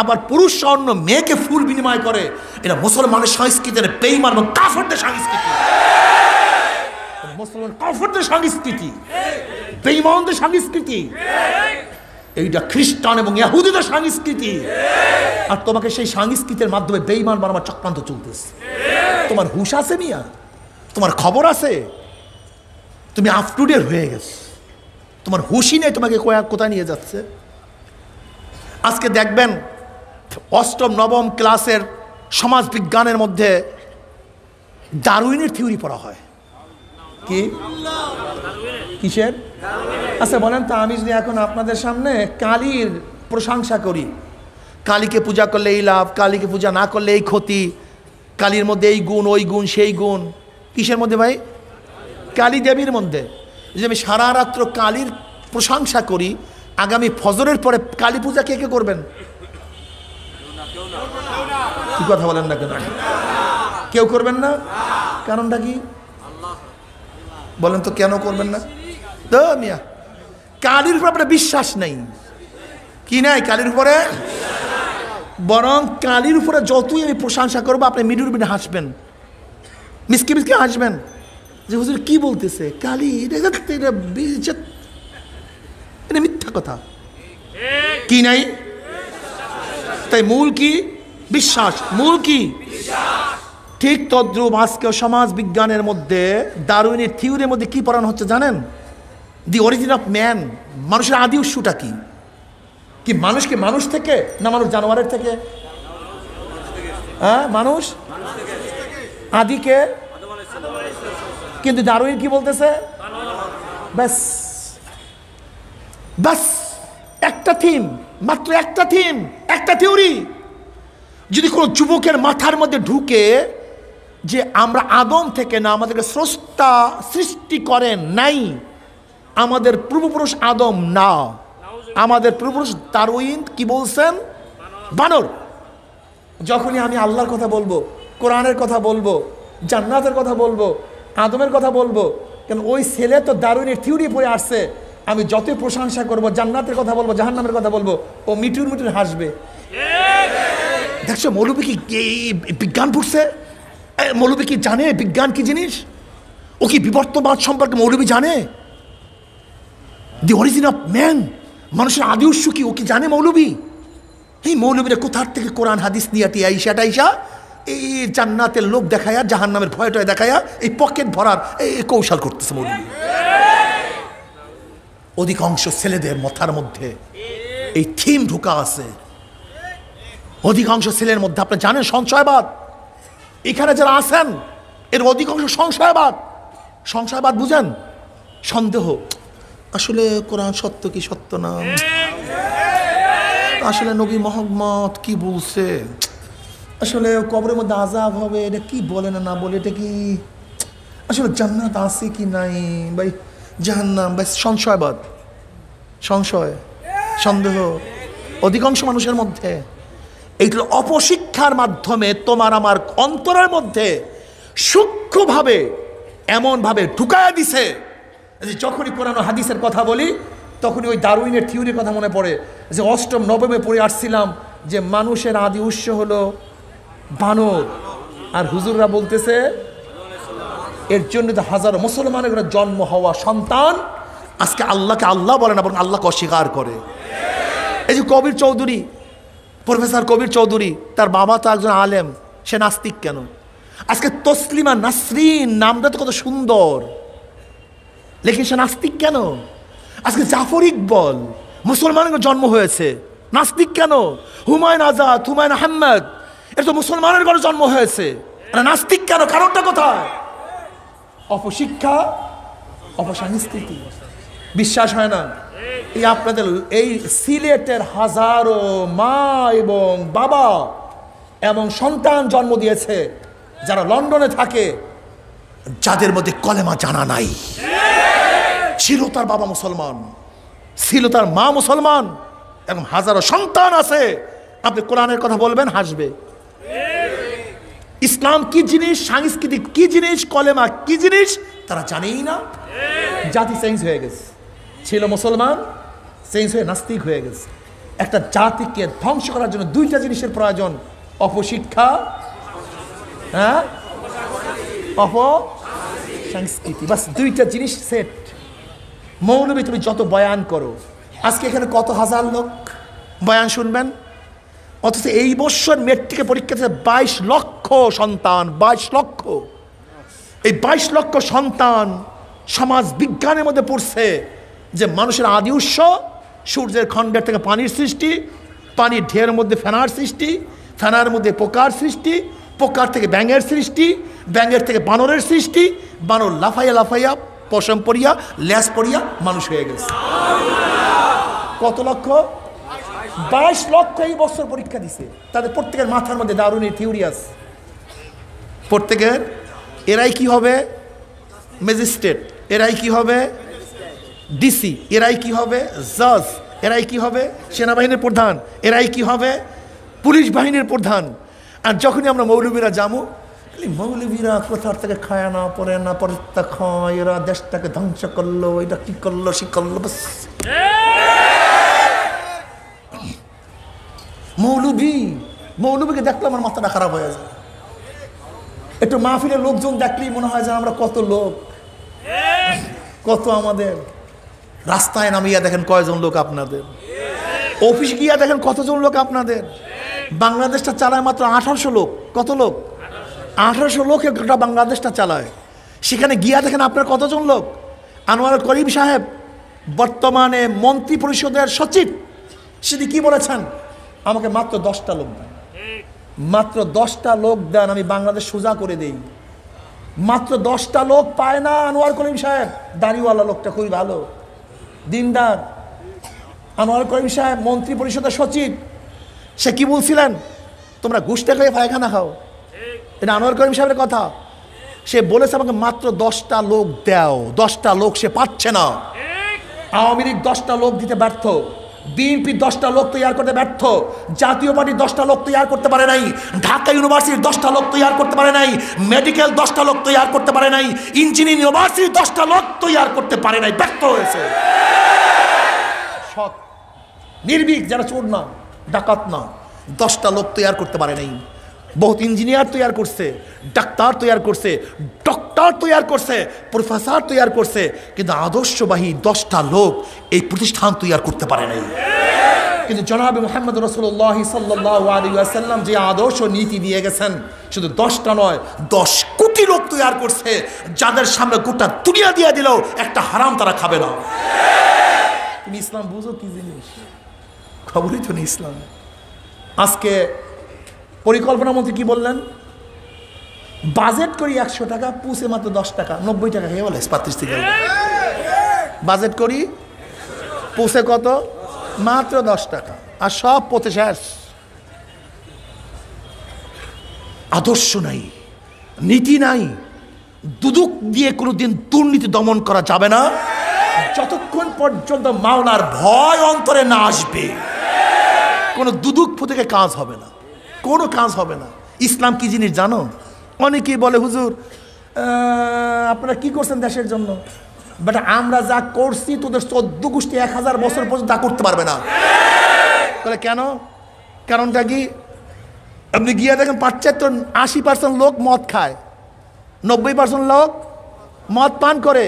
আবার পুরুষ অন্য মেয়েকে ফুল বিনিময় করে, এটা মুসলমানের সংস্কৃতির বেঈমান এবং কাফেরদের সংস্কৃতি। মুসলমান কাফেরদের সংস্কৃতি, বেঈমানদের সংস্কৃতি, এইটা খ্রিস্টান এবং ইহুদিদের সংস্কৃতি। আর তোমাকে সেই সংস্কৃতির মাধ্যমে বেঈমান বানাবার চক্রান্ত চলতেছে। তোমার হুঁশ আছে মিয়া? তোমার খবর আছে? তুমি আপ টু ডেট হয়ে গেছো, তোমার হুঁশই নেই তোমাকে কোথায় নিয়ে যাচ্ছে। আজকে দেখবেন অষ্টম নবম ক্লাসের সমাজ বিজ্ঞানের মধ্যে ডারউইনের থিওরি পড়া হয়। কি? কিসের? আচ্ছা বলেন তো, আমি যদি এখন আপনাদের সামনে কালীর প্রশংসা করি, কালীকে পূজা করলে এই লাভ, কালীকে পূজা না করলে এই ক্ষতি, কালীর মধ্যে এই গুণ ওই গুণ সেই গুণ, কিসের মধ্যে ভাই? কালী দেবীর মধ্যে। যদি আমি সারা রাত্র কালীর প্রশংসা করি, আগামী ফজরের পরে কালী পূজা কে কে করবেন? কি কথা বলেন না কেন? কেউ করবেন না। কারণটা কি বলেন তো, কেন করবেন না? তো মিয়া কালীর উপরে আপনার বিশ্বাস নেই। কি নাই কালীর উপরে? বরং কালীর উপরে যতই আমি প্রশংসা করবো, আপনি মিডুর মিডে হাসবেন, মিসকে মিসকে হাসবেন, যে হুজুর কি বলতেছে, কালী এটা মিথ্যা কথা। কি নাই? তাই মূল কি? বিশ্বাস। মূল কি? ঠিক তদ্রূপ আজকে সমাজ বিজ্ঞানের মধ্যে ডারউইনের থিওরির মধ্যে কি পড়ানো হচ্ছে জানেন? দি অরিজিন অফ ম্যান, মানুষের আদি উৎসটা কি? কি মানুষকে মানুষ থেকে না মানুষ জানোয়ারের থেকে? হ্যাঁ, মানুষ আদিকে। কিন্তু ডারউইন কি বলতেছে? ব্যাস ব্যাস একটা থিম, মাত্র একটা থিম, একটা থিওরি। যদি কোনো যুবকের মাথার মধ্যে ঢুকে যে আমরা আদম থেকে না, আমাদেরকে স্রষ্টা সৃষ্টি করেন নাই, আমাদের পূর্বপুরুষ আদম না, আমাদের পূর্বপুরুষ ডারউইন কি বলছেন? বানর। যখনই আমি আল্লাহর কথা বলবো, কোরআনের কথা বলবো, জান্নাতের কথা বলবো, আদমের কথা বলবো, কেন ওই ছেলে তো ডারউইনের থিওরি পড়ে আসছে, আমি যতই প্রশংসা করবো, জান্নাতের কথা বলবো, জাহান্নামের কথা বলবো, ও মিটুর মিটুর হাসবে। দেখছো মৌলবী কি বিজ্ঞান পড়ছে? মৌলবী কি জানে বিজ্ঞান কি জিনিস? ও কি বিবর্তনবাদ সম্পর্কে মৌলবী জানে? দি অরিজিন অফ ম্যান, মানুষের আদি উৎস কি ও কি জানে মৌলবী? এই মৌলবীরা কোথার থেকে কোরআন হাদিস নিয়ে টাইসা এই জান্নাতের লোক দেখায়া, জাহান্নামের ভয়টয় দেখায়া, এই পকেট ভরার এই কৌশল করতেছে মৌলবী। অধিকাংশ ছেলেদের মাথার মধ্যে এই থিম ঢুকা আছে। অধিকাংশ ছেলের মধ্যে আপনি জানেন সংশয়বাদ। এখানে যারা আছেন এর অধিকাংশ সংশয়বাদ। সংশয়বাদ বুঝেন? সন্দেহ, আসলে কোরআন সত্য কি সত্য না, আসলে নবী মোহাম্মদ কি বলছে, আসলে কবরের মধ্যে আযাব হবে, এটা কি বলে না বলে, এটা কি আসলে জান্নাত আছে কি নাই, ভাই জাহান্নাম, ভাই সংশয়বাদ, সংশয়, সন্দেহ অধিকাংশ মানুষের মধ্যে। এইগুলো অপশিক্ষার মাধ্যমে তোমার আমার অন্তরের মধ্যে সূক্ষ্মভাবে এমনভাবে ঢুকায়া দিছে যে যখনই কোরআন হাদিসের কথা বলি, তখনই ওই ডারউইনের থিওরির কথা মনে পড়ে যে অষ্টম নবমে পড়ে আসছিলাম যে মানুষের আদি উৎস হলো বানর, আর হুজুররা বলতেছে এর জন্য তো হাজারো মুসলমানের জন্ম হওয়া সন্তান আজকে আল্লাহকে আল্লাহ বলে না, বরং আল্লাহকে অস্বীকার করে। এই যে কবির চৌধুরী, প্রফেসর কবির চৌধুরী, তার বাবা তো একজন আলেম, সে নাস্তিক কেন? আজকে তসলিমা নাসরিন নামটা তো কত সুন্দর, লেকিন সে নাস্তিক কেন? আজকে জাফর ইকবল, মুসলমানের জন্ম হয়েছে, নাস্তিক কেন? হুমায়ুন আজাদ, হুমায়ুন আহমেদ, এটা তো মুসলমানের ঘরে জন্ম হয়েছে, নাস্তিক কেন? কারণটা কোথায়? অপশিক্ষা, অপসংস্কৃতি। বিশ্বাস হয় না? এই আপনাদের এই সিলেটের হাজারো মা এবং বাবা এবং সন্তান জন্ম দিয়েছে যারা লন্ডনে থাকে, যাদের মধ্যে কলেমা জানা নাই। ছিল তার বাবা মুসলমান, ছিল তার মা মুসলমান, এবং হাজারো সন্তান আছে। আপনি কোরআনের কথা বলবেন, হাসবে। ইসলাম কি জিনিস, সাংস্কৃতিক কি জিনিস, কলেমা কি জিনিস তারা জানেই না। জাতি চেঞ্জ হয়ে গেছে, ছিল মুসলমান, চেঞ্জ হয়ে নাস্তিক হয়ে গেছে। একটা জাতিকে ধ্বংস করার জন্য দুইটা জিনিসের প্রয়োজন, অপশিক্ষা, হ্যাঁ, অপসংস্কৃতি, বাস দুইটা জিনিস সেট। মৌলবী তুমি যত বয়ান করো, আজকে এখানে কত হাজার লোক বয়ান শুনবেন, অথচ এই বছর মেট্রিকে পরীক্ষাতে 22 লক্ষ সন্তান, 22 লক্ষ। এই 22 লক্ষ সন্তান সমাজ বিজ্ঞানের মধ্যে পড়ছে যে মানুষের আদি উৎস সূর্যের খণ্ডের থেকে পানির সৃষ্টি, পানির ঢের মধ্যে ফেনার সৃষ্টি, ফেনার মধ্যে পোকার সৃষ্টি, পোকার থেকে ব্যাঙের সৃষ্টি, ব্যাঙের থেকে বানরের সৃষ্টি, বানর লাফাইয়া লাফাইয়া পশম পরিয়া ল্যাস পরিয়া মানুষ হয়ে গেছে। কত লক্ষ? 22 লক্ষ এই বছর পরীক্ষা দিছে। তাদের প্রত্যেকের মাথার মধ্যে দারুণের থিওরি আছে। প্রত্যেকের এরাই কি হবে? ম্যাজিস্ট্রেট। এরাই কি হবে? ডিসি। এরাই কি হবে? জজ। এরাই কি হবে? সেনাবাহিনীর প্রধান। এরাই কি হবে? পুলিশ বাহিনীর প্রধান। আর যখনই আমরা মৌলবীরা যাবো, মৌলবীরা কোথার থেকে খায় না, পরে না, পরে তা খায়, এরা দেশটাকে ধ্বংস করলো, এটা কি করলো, সে করলো, বাস। মৌলবীকে দেখলে আমার মাথাটা খারাপ হয়ে যায়। একটু মাহফিলের লোকজন দেখলেই মনে হয় যে আমরা কত লোক, কত আমাদের। রাস্তায় নামিয়া দেখেন কয়জন লোক আপনাদের, অফিস গিয়া দেখেন কতজন লোক আপনাদের। বাংলাদেশটা চালায় মাত্র 1800 লোক। কত লোক? 1800 লোক একটা বাংলাদেশটা চালায়। সেখানে গিয়া দেখেন আপনার কতজন লোক। আনোয়ার করিম সাহেব বর্তমানে মন্ত্রী পরিষদের সচিব, সেটি কি বলেছেন? আমাকে মাত্র 10টা লোক দেন, মাত্র 10টা লোক দেন, আমি বাংলাদেশ সোজা করে দেই। মাত্র 10টা লোক পায় না আনোয়ার করিম সাহেব। দাড়িওয়ালা লোকটা খুবই ভালো, দিনদার। আনোয়ার করিম সাহেব মন্ত্রী পরিষদের সচিব, সে কি বলছিলেন? তোমরা ঘুষটা খেয়ে পায়খানা খাও। এটা আনোয়ার করিম সাহেবের কথা। সে বলেছে আমাকে মাত্র 10টা লোক দাও। 10টা লোক সে পাচ্ছে না। আওয়ামী লীগ 10টা লোক দিতে ব্যর্থ, বিএনপি 10টা লোক তৈরি করতে ব্যর্থ, জাতীয় পার্টি 10টা লোক তৈরি করতে পারে নাই, ঢাকা ইউনিভার্সিটির 10টা লোক তৈরি করতে পারে নাই, মেডিকেল 10টা লোক তৈরি করতে পারে নাই, ইঞ্জিনিয়ারিং ইউনিভার্সিটি 10টা লোক তৈরি করতে পারে নাই, ব্যর্থ হয়েছে। সৎ নির্ভীক, যারা চোর না, ডাকাত না, 10টা লোক তৈরি করতে পারে নাই। বহুত ইঞ্জিনিয়ার তৈরি করছে, ডাক্তার তৈরি করছে, ডক্টর তৈরি করছে, প্রফেসর তৈরি করছে, কিন্তু আদর্শবাহী 10টা লোক এই প্রতিষ্ঠান তৈরি করতে পারে নাই। কিন্তু জনাবে মুহাম্মদ রাসূলুল্লাহ সাল্লাল্লাহু আলাইহি ওয়াসাল্লাম যে আদর্শ নীতি দিয়ে গেছেন, শুধু 10টা নয়, 10 কোটি লোক তৈরি করছে, যাদের সামনে গোটা দুনিয়া দিয়ে দিলেও একটা হারাম তারা খাবে না। তুমি ইসলাম বুঝো কি জিনিস? খবরই তো নেই ইসলাম। আজকে পরিকল্পনা মন্ত্রী কি বললেন? বাজেট করি 100 টাকা, পুষে মাত্র 10 টাকা, 90 টাকা খেয়ে বলে 35 থেকে। বাজেট করি, পুষে কত? মাত্র 10 টাকা, আর সব পথে শেষ। আদর্শ নাই, নীতি নাই। দুদক দিয়ে কোনোদিন দুর্নীতি দমন করা যাবে না যতক্ষণ পর্যন্ত মাওলার ভয় অন্তরে না আসবে। কোনো দুদক থেকে কাজ হবে না, কোনো কাজ হবে না। ইসলাম কি জিনিস জানো? অনেকেই বলে হুজুর আপনারা কি করছেন দেশের জন্য? বাট আমরা যা করছি তোদের 14 গোষ্ঠী 1000 বছর পর্যন্ত তা করতে পারবে না। তাহলে কেন? কারণটা কি? আপনি গিয়ে দেখেন পাশ্চাত্য 80% লোক মদ খায়, 90% লোক মদ পান করে,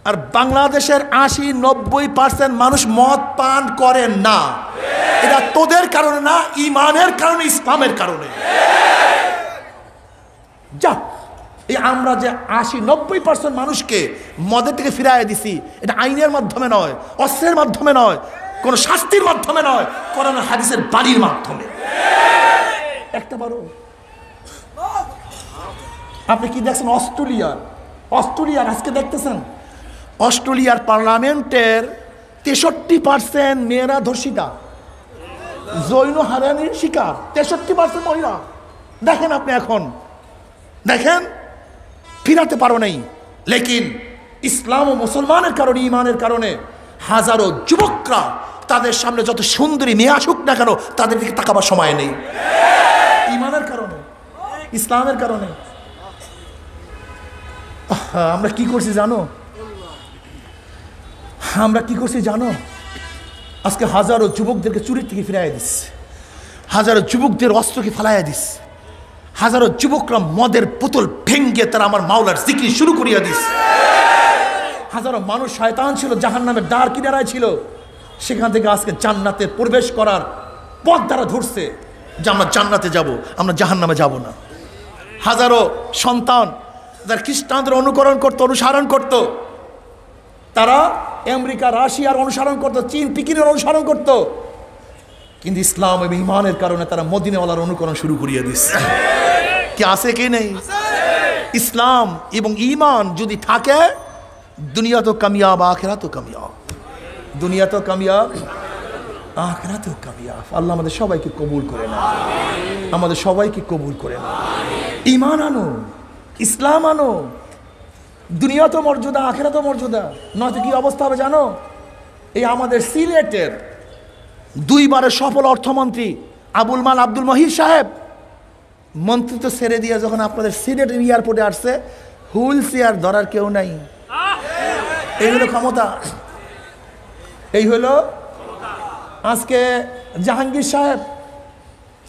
আর বাংলাদেশের 80-90% মানুষ মদ পান করে না। এটা তোদের কারণে না, ইমানের কারণে, ইসলামের কারণে। যা এই আমরা যে 80-90% মানুষকে মদের থেকে ফিরাইয়া দিছি, এটা আইনের মাধ্যমে নয়, অস্ত্রের মাধ্যমে নয়, কোন শাস্তির মাধ্যমে নয়, কোরআন হাদিসের বাণীর মাধ্যমে। একটা বারো আপনি কি দেখছেন? অস্ট্রেলিয়ার আজকে দেখতেছেন অস্ট্রেলিয়ার পার্লামেন্টের 63% মেয়েরা ধর্ষিতা, যৌন হারানির শিকার, 63% মহিলা। দেখেন আপনি এখন দেখেন, ফিরাতে পারো নাই, লেকিন ইসলাম ও মুসলমানের কারণে, ইমানের কারণে হাজারো যুবকরা তাদের সামনে যত সুন্দরী মেয়ে আসুক না কেন তাদের দিকে তাকাবার সময় নেই। ইমানের কারণে, ইসলামের কারণে। আমরা কি করছি জানো? আমরা কি করছি জানো? আজকে হাজারো যুবকদেরকে চুরির থেকে ফিরাইয়া দিচ্ছে, হাজারো যুবকদের অস্ত্রকে ফালাইয়া দিচ্ছে, হাজারো যুবকরা মদের বোতল ভেঙ্গে তারা আমার মাওলার জিকির শুরু করিয়া দিচ্ছে। হাজারো মানুষ শয়তান ছিল, জাহান্নামের দ্বার কিনারায় ছিল, সেখান থেকে আজকে জান্নাতে প্রবেশ করার পথ দ্বারা ধরছে যে আমরা জান্নাতে যাব, আমরা জাহান্নামে যাব না। হাজারো সন্তান যারা খ্রিস্টানদের অনুকরণ করতো, অনুসরণ করতো, তারা আমেরিকা, রাশিয়ার অনুসরণ করতো, চীন, পিকিনের অনুসরণ করতো, কিন্তু ইসলাম এবং ইমানের কারণে তারা মদিনাওয়ালার অনুকরণ শুরু করিয়ে দিচ্ছে। কি আছে কি নেই? ইসলাম এবং ইমান যদি থাকে, দুনিয়া তো কামিয়াব, আখিরাত তো কামিয়াব। দুনিয়া তো কামিয়াব, আখিরাত তো কামিয়াব। আল্লাহ আমাদের সবাইকে কবুল করে না, আমাদের সবাইকে কবুল করে না। ইমান আনো, ইসলাম আনো, দুনিয়া তো মর্যাদা, আখিরাত তো মর্যাদা। নয়তো কি অবস্থা হবে জানো? এই আমাদের সিলেটের 2 বারের সফল অর্থমন্ত্রী আবুল মাল আব্দুল মহির সাহেব মন্ত্রিত্ব ছেড়ে দিয়ে যখন আপনাদের সিলেট এয়ারপোর্টে আসছে, হুইল চেয়ার ধরার কেউ নাই। এই হলো ক্ষমতা, এই হলো। আজকে জাহাঙ্গীর সাহেব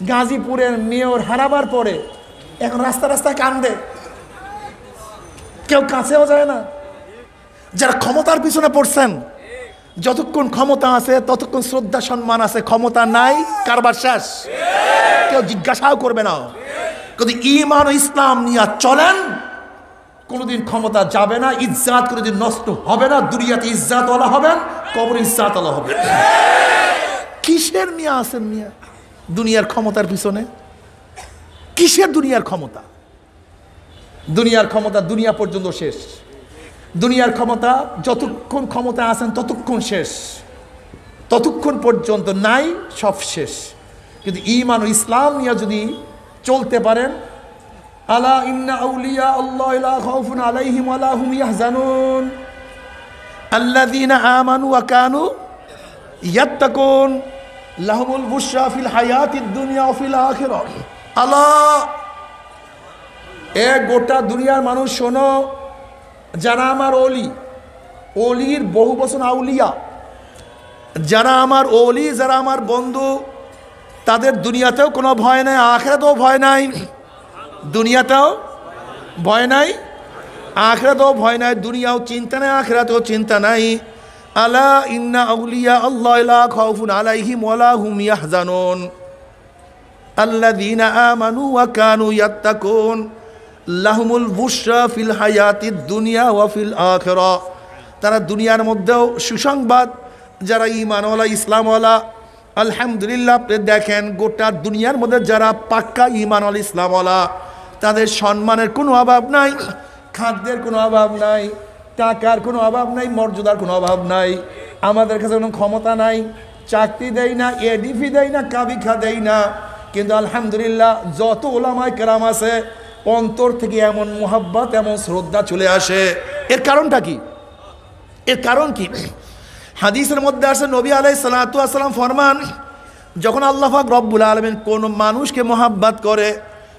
গাজীপুরের মেয়র হারাবার পরে এখন রাস্তা রাস্তায় কান্দে, কেউ কাছেও যায় না। যারা ক্ষমতার পিছনে পড়ছেন, যতক্ষণ ক্ষমতা আছে ততক্ষণ শ্রদ্ধা সম্মান আছে, ক্ষমতা নাই কারবার শেষ, কেউ জিজ্ঞাসাও করবে না। কিন্তু ঈমান ও ইসলাম নিয়ে চলেন, কোনোদিন ক্ষমতা যাবে না, ইজ্জাত কোনোদিন নষ্ট হবে না, দুনিয়াতে ইজ্জাতওয়ালা হবেন, কবরে ইজ্জাতওয়ালা হবেন। কিসের নিয়ে আছেন মিয়া দুনিয়ার ক্ষমতার পিছনে? কিসের দুনিয়ার ক্ষমতা? দুনিয়ার ক্ষমতা দুনিয়া পর্যন্ত শেষ। দুনিয়ার ক্ষমতা যতক্ষণ ক্ষমতা আছেন ততক্ষণ শেষ, ততক্ষণ পর্যন্ত নাই, সব শেষ। কিন্তু ঈমান ও ইসলাম নিয়ে যদি চলতে পারেন, আলা ইন্না আউলিয়া আল্লাহ লা খাউফুন আলাইহিম ওয়া লা হুম ইয়াহজানুন আল্লাযীনা আমানু ওয়া কানু ইয়াত্তাকুন লাহুমুল বুশরা ফিল হায়াতিদ দুনিয়া ওয়া ফিল আখিরাহ। আল্লাহ, এ গোটা দুনিয়ার মানুষ শোনো, যারা আমার ওলি, ওলির বহু বচন আউলিয়া, যারা আমার ওলি, যারা আমার বন্ধু, তাদের দুনিয়াতেও কোনো ভয় নাই, আখিরাতেও ভয় নাই। দুনিয়াতেও ভয় নাই, আখিরাতেও ভয় নাই। দুনিয়াও চিন্তা নাই, আখিরাতেও চিন্তা নাই। আলা ইন্না আউলিয়া আল্লাহ লা খাউফুন আলাইহিম ওয়া লা হুম ইয়াহজানুন আল্লাযীনা আমানু ওয়া কানু ইয়াত্তাকুন লাহুমুল বুশরা ফিল হায়াতিদ দুনিয়া ওয়া ফিল আখিরাহ। তারা দুনিয়ার মধ্যেও সুসংবাদ, যারা ঈমানওয়ালা, ইসলামওয়ালা। আলহামদুলিল্লাহ, আপনি দেখেন গোটা দুনিয়ার মধ্যে যারা পাক্কা ঈমানওয়ালা, ইসলামওয়ালা, তাদের সম্মানের কোনো অভাব নাই, খাদ্যের কোনো অভাব নাই, টাকার কোনো অভাব নাই, মর্যাদার কোনো অভাব নাই। আমাদের কাছে কোনো ক্ষমতা নাই, চাকরি দেয় না, এডিপি দেয় না, কাবিখা দেয় না, কিন্তু আলহামদুলিল্লাহ যত ওলামায়ে কেরাম আছে অন্তর থেকে এমন মুহাব্বত, এমন শ্রদ্ধা চলে আসে। এর কারণটা কি? এর কারণ কি? হাদিসের মধ্যে আসে, নবী আলাইহিস সালাতু ওয়াস সালাম ফরমান, যখন আল্লাহ পাক রব্বুল আলামিন কোন মানুষকে মোহাব্বত করে,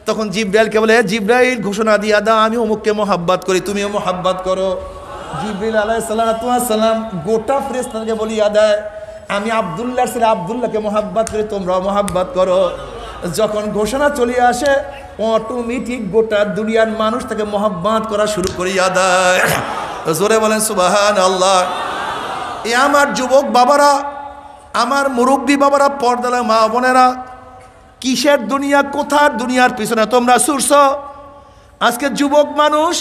তখন জিব্রাইলকে বলে, জিব্রাইল ঘোষণা দিয়া দাও, আমি অমুককে মোহাব্বত করি, তুমিও মোহাব্বত করো। জিবরিল আলাইহিস সালাম গোটা ফেরেশতাকে বলিয়া দেয়, আমি আব্দুল্লাহর ছেলে আব্দুল্লাহকে মহাব্বত করি, তোমরাও মহাব্বত করো। যখন ঘোষণা চলে আসে, অটোমেটিক গোটা দুনিয়ার মানুষ তাকে মহাব্বত করা শুরু করিয়া দেয়। জোরে বলেন সুবহানাল্লাহ। এ আমার যুবক বাবারা, আমার মুরব্বী বাবারা, পর্দার মা বোনেরা, কিসের দুনিয়া, কোথার দুনিয়ার পিছনে তোমরা ছুটছ? আজকে যুবক মানুষ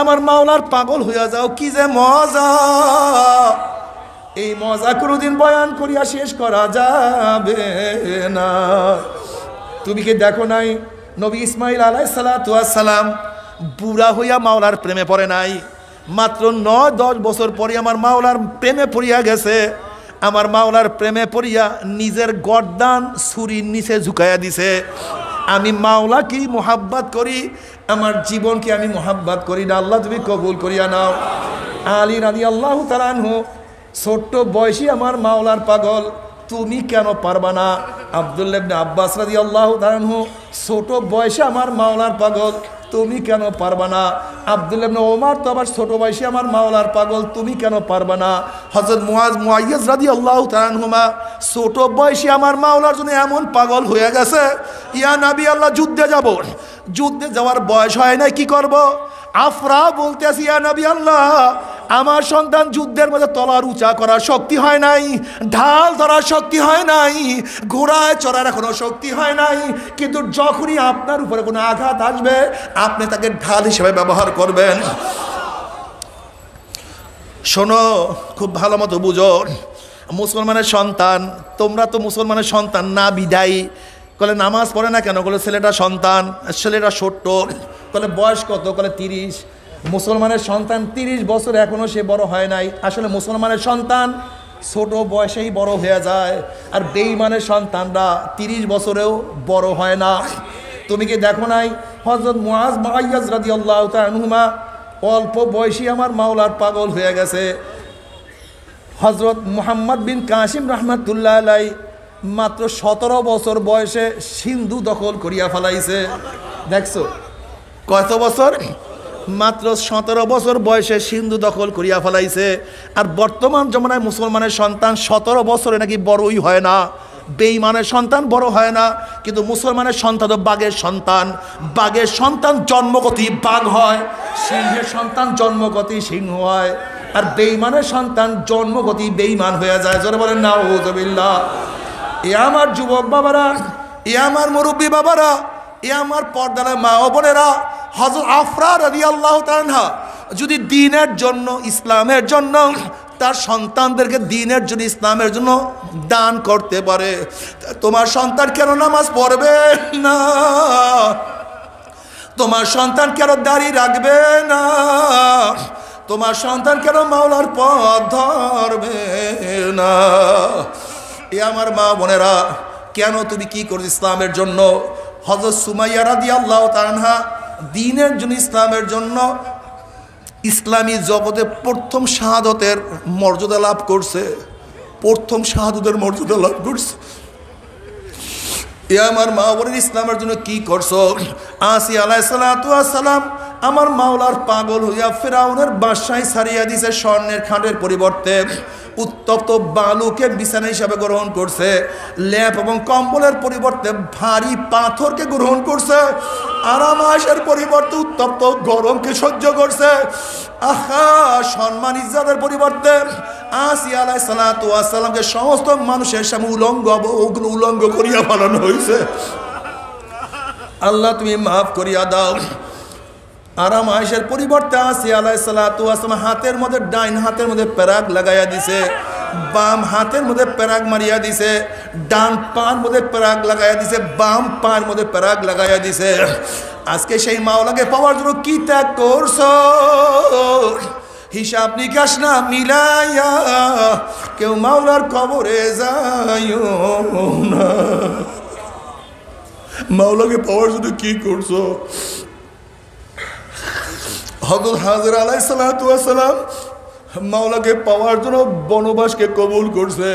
আমার মাওলার পাগল হইয়া যাও, কি যে মজা! এই মজা কোনোদিন বয়ান করিয়া শেষ করা যাবে না। তুমি কি দেখো নাই নবী ইসমাইল আলাইহিস সালাম বুড়া হইয়া মাওলার প্রেমে পড়ে নাই? মাত্র 9-10 বছর পরে আমার মাওলার প্রেমে পড়িয়া গেছে। আমার মাওলার প্রেমে পড়িয়া নিজের গর্দান ছুরির নিচে ঝুঁকাইয়া দিছে। আমি মাওলাকেই মোহাব্বত করি, আমার জীবনকে আমি মোহাব্বত করি না। আল্লাহ তুমি কবুল করিয়া নাও। আলী রাদিয়াল্লাহু তাআলা আনহু ছোট্ট বয়সী আমার মাওলার পাগল, তুমি কেন পারবা না? আব্দুল্লাহ ইবনে আব্বাস রাদিয়াল্লাহু তাআলা আনহু ছোট বয়সে আমার মাওলার পাগল, তুমি কেন পারবা না? আব্দুল্লাহ ইবনে ওমর তো আবার ছোট বয়সে আমার মাওলার পাগল, তুমি কেন পারবা না? হযরত মুআইয়াজ রাদিয়াল্লাহু তাআলা আনহুমা ছোট বয়সে আমার মাওলার জন্য এমন পাগল হয়ে গেছে, ইয়া নবী আল্লাহ যুদ্ধে যাব। যুদ্ধে যাওয়ার বয়স হয় না, কি করব? আফরা বলতেছি, ইয়া নবী আল্লাহ, আমার সন্তান যুদ্ধের মধ্যে তলার উঁচা করার শক্তি হয় নাই, ঢাল ধরার শক্তি হয় নাই, ঘোড়ায় চড়ার এখনো শক্তি হয় নাই, কিন্তু যখনই আপনার উপরে কোনো আঘাত আসবে আপনি তাকে ঢাল হিসেবে ব্যবহার করবেন। শোনো, খুব ভালো মতো বুঝো, মুসলমানের সন্তান, তোমরা তো মুসলমানের সন্তান না বিদায়ী। কলে নামাজ পড়ে না কেন? বলে ছেলেটা সন্তান, ছেলেটা ছোট্ট। কলে বয়স কত? কলে 30। মুসলমানের সন্তান 30 বছর এখনো সে বড় হয় নাই। আসলে মুসলমানের সন্তান ছোট বয়সেই বড় হয়ে যায়, আর বেঈমানের সন্তানরা 30 বছরেও বড় হয় না। তুমি কি দেখো নাই হযরত মুআইয়াজ রাদিয়াল্লাহু তাআলা আনহুমা অল্প বয়সী আমার মাওলার পাগল হয়ে গেছে। হযরত মুহাম্মদ বিন কাসিম রাহমাতুল্লাহ আলাইহি মাত্র 17 বছর বয়সে সিন্ধু দখল করিয়া ফেলাইছে। দেখছো কত বছর? মাত্র 17 বছর বয়সে সিন্ধু দখল করিয়া ফেলাইছে। আর বর্তমান জমানায় মুসলমানের সন্তান 17 বছরে নাকি বড়ই হয় না, বেঈমানের সন্তান বড় হয় না, কিন্তু মুসলমানের সন্তান তো বাঘের সন্তান। বাঘের সন্তান জন্মগতই বাঘ হয়, সিংহের সন্তান জন্মগতই সিংহ হয়, আর বেঈমানের সন্তান জন্মগতই বেঈমান হয়ে যায়। জোরে বলেন নাউযুবিল্লাহ। এ আমার যুবক বাবারা, এ আমার মুরব্বী বাবারা, এ আমার পর্দার মা ও বোনেরা, হযরত আফরা রাদিয়াল্লাহু তাআলা আনহা যদি দ্বীনের জন্য, ইসলামের জন্য তার সন্তানদেরকে দ্বীনের জন্য, ইসলামের জন্য দান করতে পারে, তোমার সন্তান কেন নামাজ পড়বে না? তোমার সন্তান কেন দাড়ি রাখবে না? তোমার সন্তান কেন মাওলার পথ ধরবে না? এ আমার মা বোনেরা, কেন তুমি কি করছো ইসলামের জন্য? হযরত সুমাইয়া রাদিয়াল্লাহু তাআলা আনহা দ্বীনের জন্য, ইসলামের জন্য ইসলামী জগতে প্রথম শাহাদতের মর্যাদা লাভ করছে, প্রথম শাহাদতের মর্যাদা লাভ করছে। এ আমার মা বোনের, ইসলামের জন্য কি করছো? আসিয়া আলাইহিস সালাতু ওয়াস সালাম আমার মাওলার পাগল হইয়া ফিরাউনের বাদশাহী ছাড়িয়া দিছে, স্বর্ণের খাটের পরিবর্তে উত্তপ্ত বালুকে বিছানা হিসাবে গ্রহণ করছে, লেপ এবং কম্বলের পরিবর্তে ভারী পাথরকে গ্রহণ করছে, আরাম আয়েশের পরিবর্তে উত্তপ্ত গরমকে সহ্য করছে। আহা, সম্মান ইজ্জতের পরিবর্তে আসিয়া আলাইহিস সালাতু ওয়াস সালামকে সমস্ত মানুষের সামনে উলঙ্গ করিয়া বানানো হয়েছে। আল্লাহ তুমি মাফ করিয়া দাও। আরাম আয়েশের পরিবর্তে আসিয়া আলাইহিস সালাতু ওয়াস সালাম হাতের মধ্যে, ডাইন হাতের মধ্যে প্যারাগ লাগাইয়া দিছে, বাম হাতের মধ্যে প্যারাগ মারিয়া দিছে, ডান পার মধ্যে প্যারাগ লাগাইয়া দিছে, বাম পার মধ্যে প্যারাগ লাগাইয়া দিছে। আজকে সেই মাওলাকে পাওয়ার জন্য কি ত্যাগ করছো? হিসাব নিকাশ না মিলাইয়া কেউ মাওলার কবরে যাইও না। মাওলাকে পাওয়ার জন্য কি করছো? হযরত হাজর আলাইহিস সালাতু ওয়াস সালাম মাওলাকে পাওয়ার জন্য বনবাসকে কবুল করছে।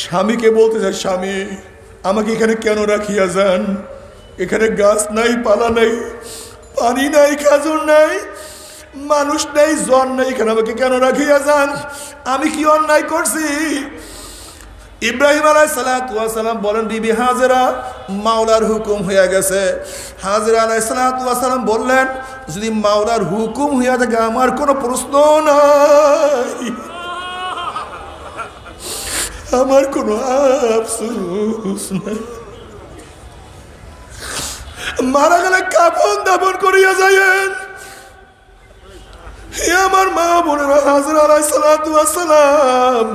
স্বামীকে বলতেছে, স্বামী আমাকে এখানে কেন রাখিয়া যান? এখানে গাছ নাই, পালা নাই, পানি নাই, খাজুর নাই, মানুষ নেই, জন নেই, এখানে আমাকে কেন রাখিয়া যান? আমি কি অন্যায় করছি? ইব্রাহিম আলাইহিস সালাতু ওয়াস সালাম বলেন, বিবি হাজেরা, মাওলার হুকুম হয়ে গেছে। হাজেরা আলাইহিস সালাতু ওয়াস সালাম বললেন, যদি মাওলার হুকুম হইয়া থাকে আমার কোনো প্রশ্ন নাই, আমার কোনো আফসোস নাই। মারা গেলে কাফন দাফন করিয়া যাইয়েন। হে আমার মা বোনেরা, হাজেরা আলাইহিস সালাতু ওয়াস সালাম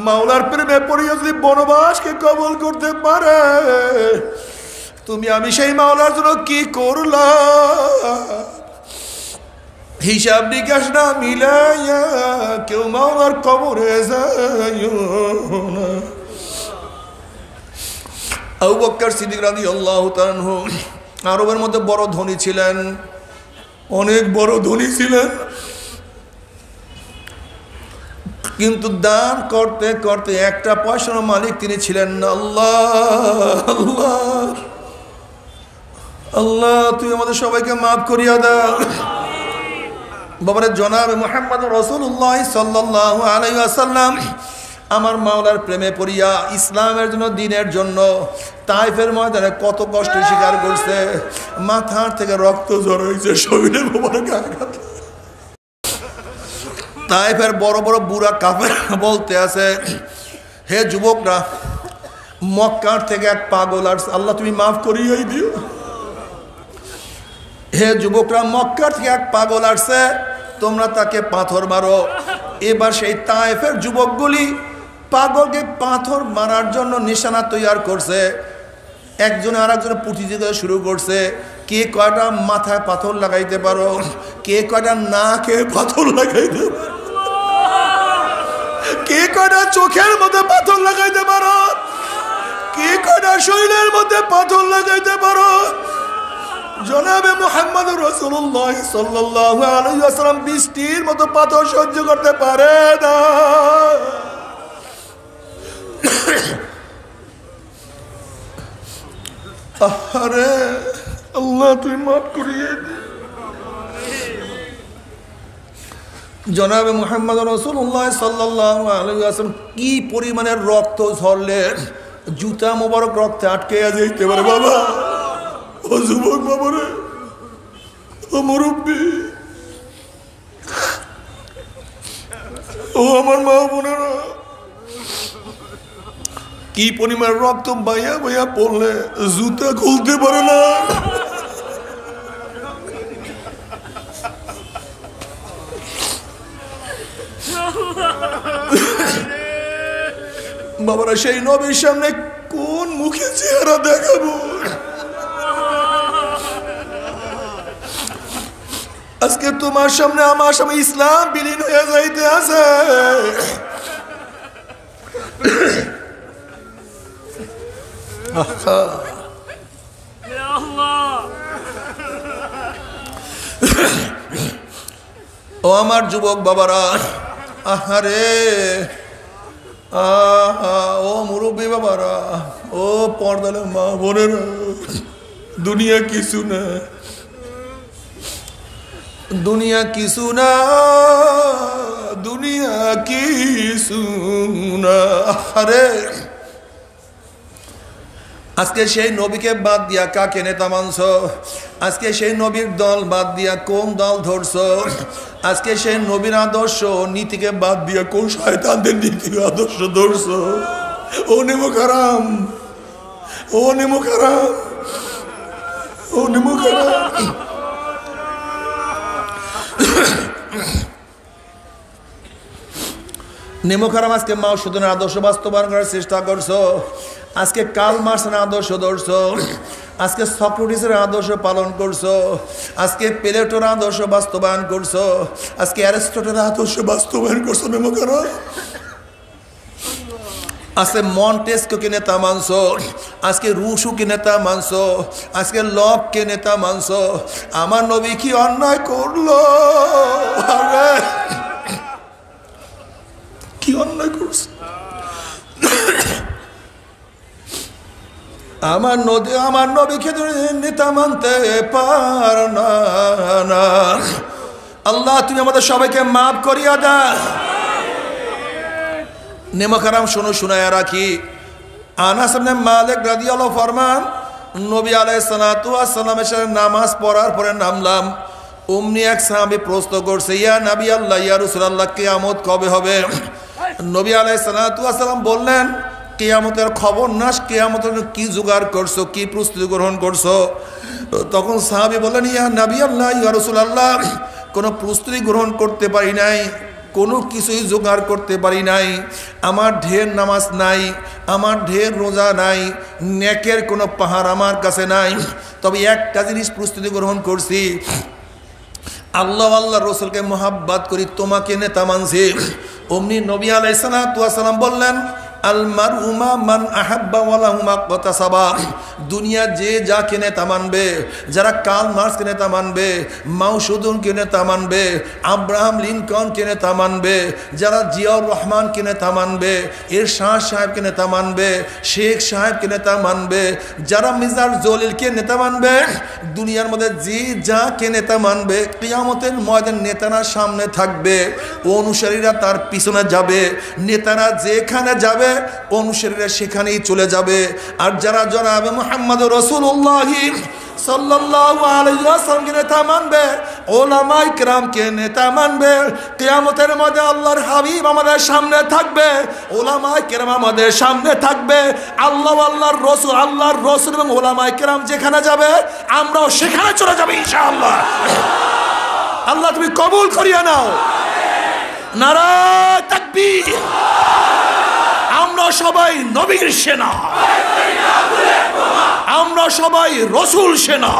মাওলার প্রেমে পড়িয়া যদি বনবাসকে কবুল করতে পারে, তুমি আমি সেই মাওলার জন্য কি করলাম? হিসাব নিকাশ না মিলাইয়া কেউ মাওলার কবরে যাইও না। আবু বকর সিদ্দিক রাদিয়াল্লাহু তাআলা আনহু আরবের মধ্যে বড় ধনী ছিলেন, অনেক বড় ধনী ছিলেন, কিন্তু দান করতে করতে একটা পয়সার মালিক তিনি ছিলেন না। আল্লাহ আল্লাহ আল্লাহ, তুই আমাদের সবাইকে মাফ করিয়া দাও। বাবারে, জনাবে মুহাম্মদ রাসূলুল্লাহ সাল্লাল্লাহু আলাইহি ওয়াসাল্লাম আমার মাওলার প্রেমে পড়িয়া ইসলামের জন্য, দ্বীনের জন্য তায়েফের ময়দানে কত কষ্ট স্বীকার করছে। মাথার থেকে রক্ত ঝরাইছে, শরীরে মোবারক আঘাত। তায়েফের বড় বড় বুড়া কাফের বলতে আছে, হে যুবকরা, মক্কার থেকে এক পাগল আর, আল্লাহ তুমি মাফ করিয়াই দিও। হে যুবকরা, মক্কার থেকে এক পাগল আসছে, তোমরা তাকে পাথর মারো। এবার সেই তায়েফের যুবকগুলি পাগলকে পাথর মারার জন্য নিশানা তৈরি করছে। একজনে আর একজনে প্রতিযোগিতা শুরু করছে, কে কয়টা মাথায় পাথর লাগাইতে পারো, কে কয়টা নাকে পাথর লাগাইতে পারো, কে কয়টা চোখের মধ্যে পাথর লাগাইতে পারো, কে কয়টা শরীরের মধ্যে পাথর লাগাইতে পারো। জনাবে মুহাম্মদ রাসূলুল্লাহ সাল্লাল্লাহু আলাইহি ওয়াসাল্লাম বৃষ্টির মতো পাথর সহ্য করতে পারে না। আরে আল্লাহ তুই মাফ করিয়ে দে। জনাবে মুহাম্মদ রাসূলুল্লাহ সাল্লাল্লাহু আলাইহি ওয়াসাল্লাম কি পরিমাণের রক্ত ঝরলেন, জুতা মোবারক রক্তে আটকে যাইতে পারে। বাবা, ও যুবক বাবারে, ও মুরব্বী, ও আমার মা বোনেরা, কি পরিমাণ রক্ত বাইয়া বাইয়া পড়লে জুতা খুলতে পারে না। বাবারা, সেই নবীর সামনে কোন মুখে চেহারা দেখাবো? আজকে তোমার সামনে আমার সামনে ইসলাম বিলীন হয়ে যাইতে আছে। ও আমার যুবক বাবারা, আহারে, ও মুরব্বী বাবারা, ও পর্দালে মা বোনেরা, দুনিয়া কিছু না, দুনিয়া কিছু না, দুনিয়া কিছু না। আরে আজকে সেই নবীকে বাদ দিয়া কাকে নেতা মানছ? আজকে সেই নবীর দল বাদ দিয়া কোন দল ধরছ? আজকে সেই নবীর আদর্শ নীতিকে বাদ দিয়া কোন শয়তানদের নীতি আদর্শ ধরছ? ও নেমো খারাম, ও নেমো খারাম, ও নেমো খারাম। নেমো খারাম, আজকে মাওসুদের আদর্শ বাস্তবায়ন করার চেষ্টা করছো। আজকে কার্ল মার্ক্সের আদর্শ ধরছো, আজকে সক্রেটিসের আদর্শ পালন করছো, আজকে প্লেটোর আদর্শ বাস্তবায়ন করছো, আজকে অ্যারিস্টটলের আদর্শ বাস্তবায়ন করছো। নেমো খারাম, আজকে মন্টেস্কিউকে নেতা মানছো, আজকে রুশোকে নেতা মানছো, আজকে লককে নেতা মানছো। আমার নবী কি অন্যায় করলো? আরে কি অন্যায় করছে? আমার নবীকে নেতা মানতে পার না। আল্লাহ তুমি আমাদের সবাইকে মাফ করিয়া দাও। নেমকারাম শোনো, শুনায়া রাখি। আনাস ইবনে মালিক রাদিয়াল্লাহু ফরমান, নবী আলাইহিস সালাতু ওয়াস সালামের সাথে নামাজ পড়ার পরে নামলাম। অমনি এক সাহাবী প্রশ্ন করছে, ইয়া নবী আল্লাহ, ইয়া রাসূলুল্লাহ, কিয়ামত কবে হবে? নবী আলাইহিস সালাতু ওয়াস সালাম বললেন, কিয়ামতের খবর না, কিয়ামতের কি জোগাড় করছো, কি প্রস্তুতি গ্রহণ করছো? তখন সাহাবী বললেন, ইয়া নবী আল্লাহ, ইয়া রাসূলুল্লাহ, কোনো প্রস্তুতি গ্রহণ করতে পারি নাই, কোনো কিছুই জোগাড় করতে পারি নাই। আমার ঢের নামাজ নাই, আমার ঢের রোজা নাই, নেকের কোনো পাহাড় আমার কাছে নাই। তবে একটা জিনিস প্রস্তুতি গ্রহণ করছি, আল্লাহ আল্লাহ রসুলকে মোহাব্বত করি, তোমাকে নেতা মানছি। অমনি নবী আলাইহিস সালাতু ওয়াস সালাম বললেন, আল মারউ মা মান আহাব্বা ওয়া লাহু মা কাতাসাবা। দুনিয়া যে যাকে নেতা মানবে, যারা কার্ল মার্কসকে নেতা মানবে, মাও জেদুনকে নেতা মানবে, আব্রাহাম লিঙ্কনকে নেতা মানবে, যারা জিয়াউর রহমানকে নেতা মানবে, এরশাদ সাহেবকে নেতা মানবে, শেখ সাহেবকে নেতা মানবে, যারা মিজার জলিলকে নেতা মানবে, দুনিয়ার মধ্যে যে যাকে নেতা মানবে, কিয়ামতের ময়দানে নেতারা সামনে থাকবে, অনুসারীরা তার পিছনে যাবে। নেতারা যেখানে যাবে, অনুসারীরা সেখানেই চলে যাবে। আর যারা জনাবে মুহাম্মদ রাসূলুল্লাহ সাল্লাল্লাহু আলাইহি ওয়াসাল্লামকে নেতা মানবে, উলামায়ে কেরামকে নেতা মানবে, কিয়ামতের মধ্যে আল্লাহর হাবিব আমাদের সামনে থাকবে, উলামায়ে কেরাম আমাদের সামনে থাকবে। আল্লাহর রাসূল এবং উলামায়ে কেরাম যেখানে যাবে, আমরাও সেখানে চলে যাব ইনশাআল্লাহ। আল্লাহ তুমি কবুল করিয়া নাও। নারায়ে তাকবীর। আমরা সবাই নবীর সেনা, আমরা সবাই রসুল সেনা।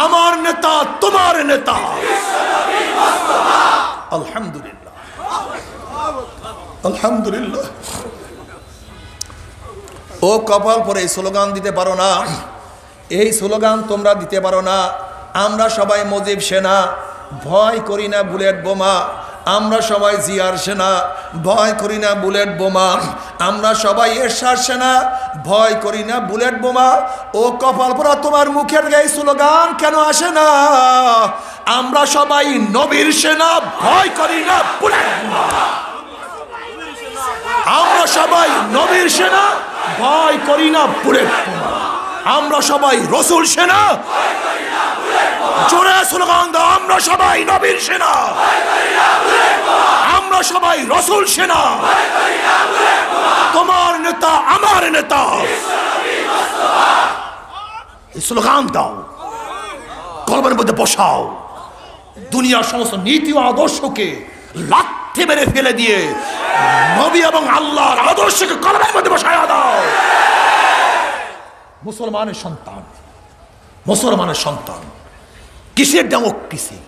আমার নেতা তোমার নেতা। আলহামদুলিল্লাহ, আলহামদুলিল্লাহ। ও কপাল পরে এই স্লোগান দিতে পারো না, এই স্লোগান তোমরা দিতে পারো না। আমরা সবাই মুজিব সেনা, ভয় করি না বুলেট বোমা। আমরা সবাই জিয়ার সেনা, ভয় করি না বুলেট বোমা। আমরা সবাই এরশাদ সেনা, ভয় করি না বুলেট বোমা। ও কপাল পোড়া, তোমার মুখের এই স্লোগান কেন আসে না? আমরা সবাই নবীর সেনা, ভয় করি না বুলেট বোমা। আমরা সবাই নবীর সেনা, ভয় করি না বুলেট বোমা। আমরা সবাই রসুল সেনা। জোরে স্লোগান দাও, আমরা সবাই নবীর সেনা, আমরা সবাই রসুল সেনা। তোমার নেতা আমার নেতা। স্লোগান দাও, কলমের মধ্যে বসাও। দুনিয়ার সমস্ত নীতি ও আদর্শকে লাথি মেরে ফেলে দিয়ে নবী এবং আল্লাহর আদর্শকে কলমের মধ্যে বসায়া দাও। মুসলমানের সন্তান, মুসলমানের সন্তান। কিসের ডেমোক্রেসি,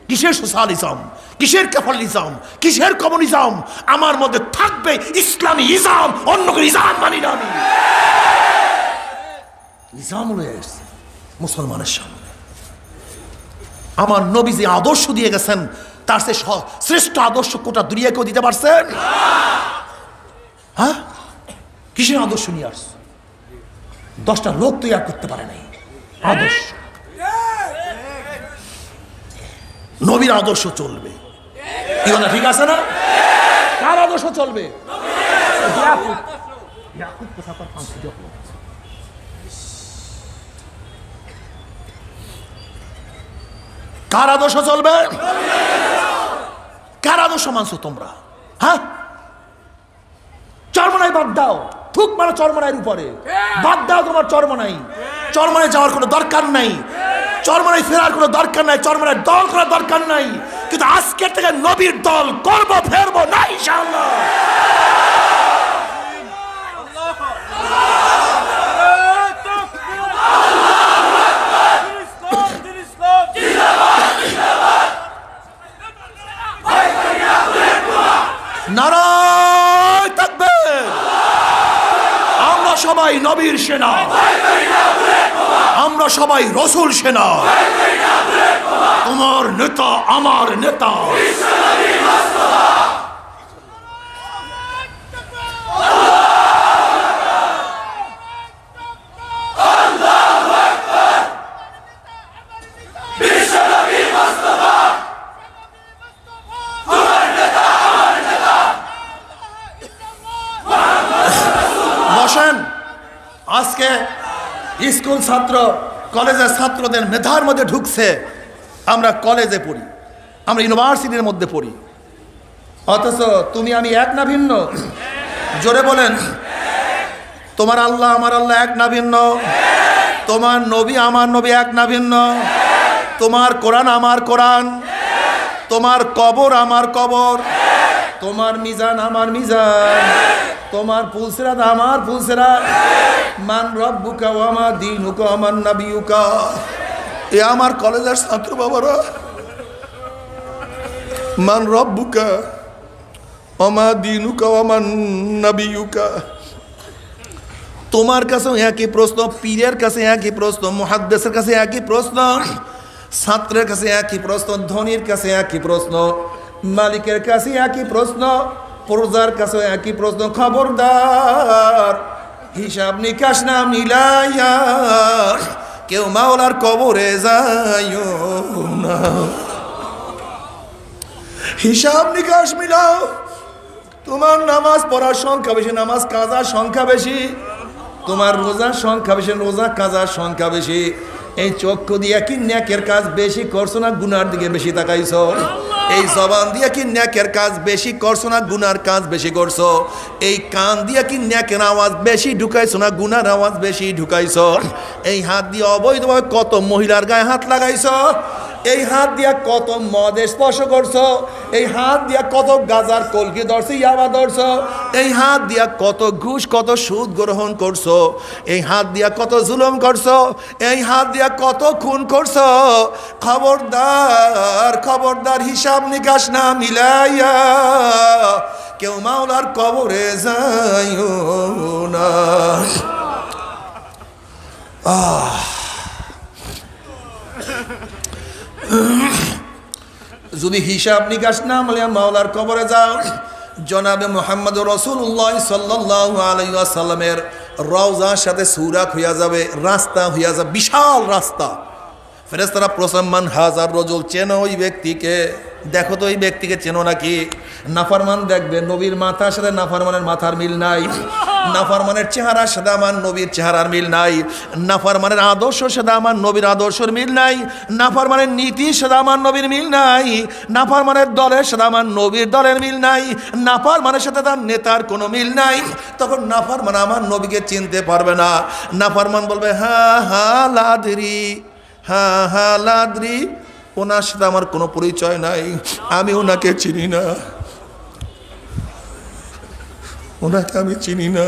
কিসের সোশ্যালিজম, কিসের ক্যাপিটালিজম, কিসের কমিউনিজম? আমার মধ্যে থাকবে ইসলামী ইসলাম, অন্য কোনো ইসলাম মানি না আমি। ইসলাম রয়েছে মুসলমানের সামনে। আমার নবী যে আদর্শ দিয়ে গেছেন, তার সে শ্রেষ্ঠ আদর্শ কোটা দুনিয়া কেউ দিতে পারছেন? হ্যাঁ, কিসের আদর্শ নিয়ে আসছে? 10টা লোক তৈরি করতে পারে নাই আদর্শ। নবীর আদর্শ চলবে, কি বলে? ঠিক আছে না? কার আদর্শ চলবে? কার আদর্শ চলবে? কার আদর্শ মানছো তোমরা? হ্যাঁ, চরমনাই বাদ দাও, ঠুক মারো চরমনাইয়ের উপরে, বাদ দাও তোমার চরমনাই। চরমনাই যাওয়ার কোনো দরকার নাই, চরমনাই ফেরার কোনো দরকার নাই, চরমনাই দল করার দরকার নাই। কিন্তু আজকে থেকে নবীর দল করবো, ফেরবো না ইনশাআল্লাহ। নারায়ে তাকবীর। আমরা সবাই নবীর সেনা, আমরা সবাই রসুল সেনা। তোমার নেতা আমার নেতা। বিশ্বনবী আজকে স্কুল ছাত্র কলেজের ছাত্রদের মেধার মধ্যে ঢুকছে, আমরা কলেজে পড়ি, আমরা ইউনিভার্সিটির মধ্যে পড়ি, অথচ তুমি আমি এক না ভিন্ন? জোরে বলেন। তোমার আল্লাহ আমার আল্লাহ এক না ভিন্ন? তোমার নবী আমার নবী এক না ভিন্ন? তোমার কোরআন আমার কোরআন, তোমার কবর আমার কবর, তোমার মিজান আমার মিজান, তোমার ফুলসিরাত আমার ফুলসিরাত। মান রব্বুকা ওয়া মা দীনুকা ওয়া মান নাবিয়ুকা। এ আমার কলেজের ছাত্র বাবারা, মান রব্বুকা ওয়া মা দীনুকা ওয়া মান নাবিয়ুকা। তোমার কাছেও একই প্রশ্ন, পীরের কাছে একই প্রশ্ন, মুহাদ্দিসের কাছে একই প্রশ্ন, ছাত্রের কাছে একই প্রশ্ন, ধনীর কাছে একই প্রশ্ন, মালিকের কাছে একই প্রশ্ন, প্রজার কাছে একই প্রশ্ন। খবরদার, হিসাব নিকাশ না মিলাইয়া কেউ মাওলার কবরে যাইও না। হিসাব নিকাশ মিলাও। তোমার নামাজ পড়ার সংখ্যা বেশি, নামাজ কাজার সংখ্যা বেশি। তোমার রোজার সংখ্যা বেশি, রোজা কাজার সংখ্যা বেশি। এই চক্ষু দিয়ে কি নেকের কাজ বেশি করছো না গুনার দিকে বেশি তাকাইছো? এই জবান দিয়ে কি নেকের কাজ বেশি করছো না গুনার কাজ বেশি করছো? এই কান দিয়ে কি নেকের আওয়াজ বেশি ঢুকাইছো না গুনার আওয়াজ বেশি ঢুকাইছো? এই হাত দিয়ে অবৈধভাবে কত মহিলার গায়ে হাত লাগাইছো? এই হাত দিয়া কত মদ স্পর্শ করছো? এই হাত দিয়া কত গাজার কলকি ধরছো, ইয়াবা ধরছো? এই হাত দিয়া কত ঘুষ কত সুদ গ্রহণ করছো? এই হাত দিয়া কত জুলুম করছো? এই হাত দিয়া কত খুন করছো? খবরদার, খবরদার, হিসাব নিকাশ না মিলাইয়া কেউ মাওলার কবরে যাইও না। যদি হিসাব নিকাশ না মিলে মাওলার কবরে যাও, জনাবে মুহাম্মদ রাসূলুল্লাহ সাল্লাল্লাহু আলাইহি ওয়াসাল্লামের রওজার সাথে সুরাক হইয়া যাবে, রাস্তা হইয়া যাবে, বিশাল রাস্তা। ফেরেশতারা প্রসম্মান হাজার রজুল, চেনো ওই ব্যক্তিকে? দেখো তো ওই ব্যক্তিকে চেনো নাকি? নাফরমান দেখবে, নবীর মাথার সাথে নাফরমানের মাথার মিল নাই, নাফরমানের চেহারার সাথে আমার নবীর চেহারার মিল নাই, নাফরমানের আদর্শের সাথে আমার নবীর আদর্শের মিল নাই, নাফরমানের নীতির সাথে আমার নবীর মিল নাই, নাফরমানের দলের সাথে আমার নবীর দলের মিল নাই, নাফরমানের সাথে তার নেতার কোনো মিল নাই। তখন নাফরমান আমার নবীকে চিনতে পারবে না। নাফরমান বলবে হা হা লাদরি, হা হা লাদরি, ওনার সাথে আমার কোনো পরিচয় নাই, আমি ওনাকে চিনি না, ওনাকে আমি চিনি না।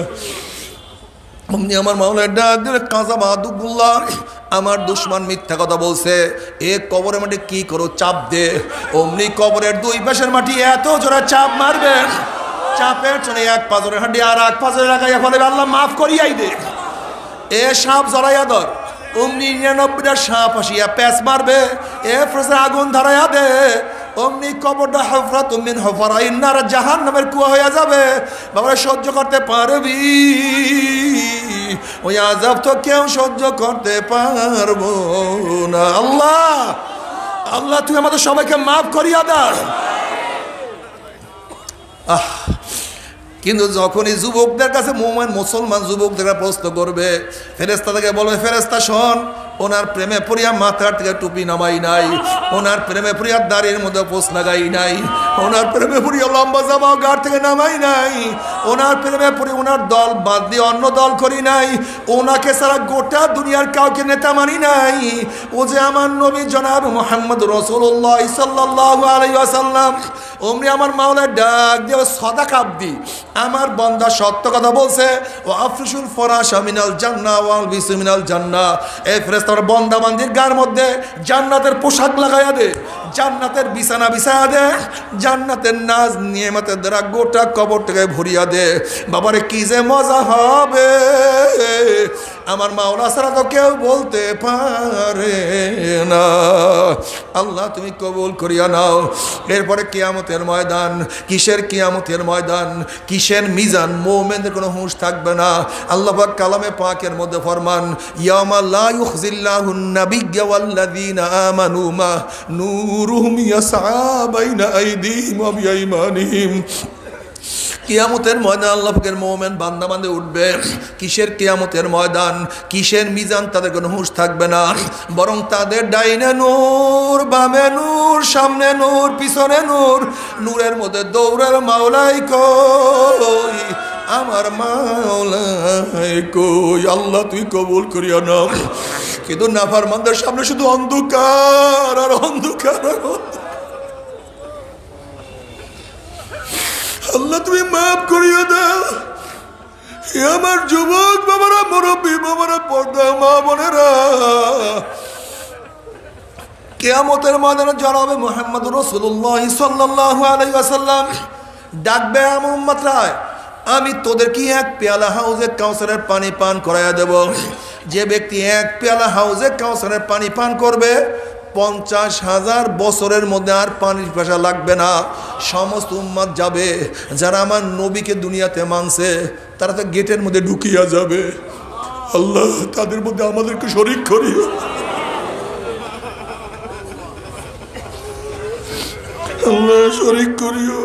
অমনি আমার মাওলার ডাক দিলে, কাজা বাহাদুল্লাহ, আমার দুশ্মন মিথ্যা কথা বলছে, এ কবরের মাটি কি করো, চাপ দে। অমনি কবরের দুই পাশের মাটি এত জোরে চাপ মারবে, চাপের চলে এক পাজরের হাঁটি আর এক পাজরে লাগাইয়া ফলে আল্লাহ মাফ করিয়াই দে, এ সাপ জড়াইয়া ধর। অমনি 99টা সাপ আসিয়া প্যাঁচ মারবে, এ ফ্রেসে আগুন ধরাইয়া দে। অমনি কবরটা হফরাতুম মিন হুফারাইন নার, জাহান্নামের কুয়া হইয়া যাবে। বাবা সহ্য করতে পারবি? ওই আযাব তো কেউ সহ্য করতে পারবো না। আল্লাহ, আল্লাহ তুই আমাদের সবাইকে মাফ করিয়া দাও। কিন্তু যখনই যুবকদের কাছে মুমিন মুসলমান যুবকদের প্রশ্ন করবে, ফেরেশতা থেকে বলবে, ফেরেশতা শোন, ওনার প্রেমে পড়িয়া মাথার থেকে টুপি নামাই নাই, ওনার প্রেমে পড়িয়া দাড়ির মধ্যে পোষ লাগাই নাই, ওনার প্রেমে পড়িয়া লম্বা জামা গাড় থেকে নামাই নাই, ওনার প্রেমে পড়ে ওনার দল বাদ দিয়ে অন্য দল করি নাই, ওনাকে ছাড়া গোটা দুনিয়ার কাউকে নেতা মানি নাই। ও যে আমার নবী জনাব মুহাম্মদ রাসূলুল্লাহ সাল্লাল্লাহু আলাইহি ওয়াসাল্লাম। অমনি আমার মাওলা ডাক দিয়ে সাদাকা আব্দি, আমার বান্দা সত্য কথা বলছে। ও আফরিসুল ফরাশা মিনাল জান্নাহ ওয়াল বিসু মিনাল জান্নাহ, এই ফেরেশতার বান্দা বান্দির গার মধ্যে জান্নাতের পোশাক লাগাইয়া দে, জান্নাতের বিছানা বিছায়া দে, জান্নাতের নাজ নিয়ামতের দ্বারা গোটা কবরটাকে ভরিয়া দে। বাবারে কি যে মজা হবে, আমার মাওলা ছাড়া তো কেউ বলতে পারে না। আল্লাহ তুমি কবুল করিয়া নাও। এরপরে কিয়ামতের ময়দান, কিসের কিয়ামতের ময়দান, কিসের মিজান, মুমিনদের কোনো হুঁশ থাকবে না। আল্লাহ পাক কালামে পাকের মধ্যে ফরমান, ইয়ামা লা ইউখজিল্লাহুন নাবিয়্যা ওয়াল্লাযীনা আমানু মা নূরুহুম ইয়াসআ বাইনা আইদিহিম ওয়া বিআইমানিহিম। কিয়ামতের ময়দান আল্লাহ পাকের মুমিন বান্দা বান্দে উঠবে। কিসের কিয়ামতের ময়দান, কিসের মিজান, তাদের কোনো হুঁশ থাকবে না, বরং তাদের ডাইনে নূর, বামে নূর, সামনে নূর, পিছনে নূর, নূরের মধ্যে দৌড়ার মাওলাই কই, আমার মাওলাই কই, আল্লাহ তুই কবুল করিয়া নাও। কিন্তু নাফরমানদের সামনে শুধু অন্ধকার আর অন্ধকার আর অন্ধকার। আল্লাহ তুমি মাফ করিয়া দাও। আমার যুবক বাবারা, মুরব্বী বাবারা, পর্দা মা বোনেরা, কিয়ামতের ময়দানে জনাবে মুহাম্মদুর রাসূলুল্লাহ সাল্লাল্লাহু আলাইহি ওয়াসাল্লাম ডাকবে, আমার উম্মতরায় আমি তোদেরকে এক পেয়ালা হাউজে কাউসারের পানি পান করাইয়া দেব। যে ব্যক্তি এক পেয়ালা হাউজে কাউসারের পানি পান করবে 50,000 বছরের মধ্যে আর পানির পেশা লাগবে না। সমস্ত উম্মত যাবে, যারা আমার নবীকে দুনিয়াতে মানছে তারা তো গেটের মধ্যে ঢুকিয়া যাবে। আল্লাহ তাদের মধ্যে আমাদেরকে শরীক করিও। আল্লাহ শরীক করিও।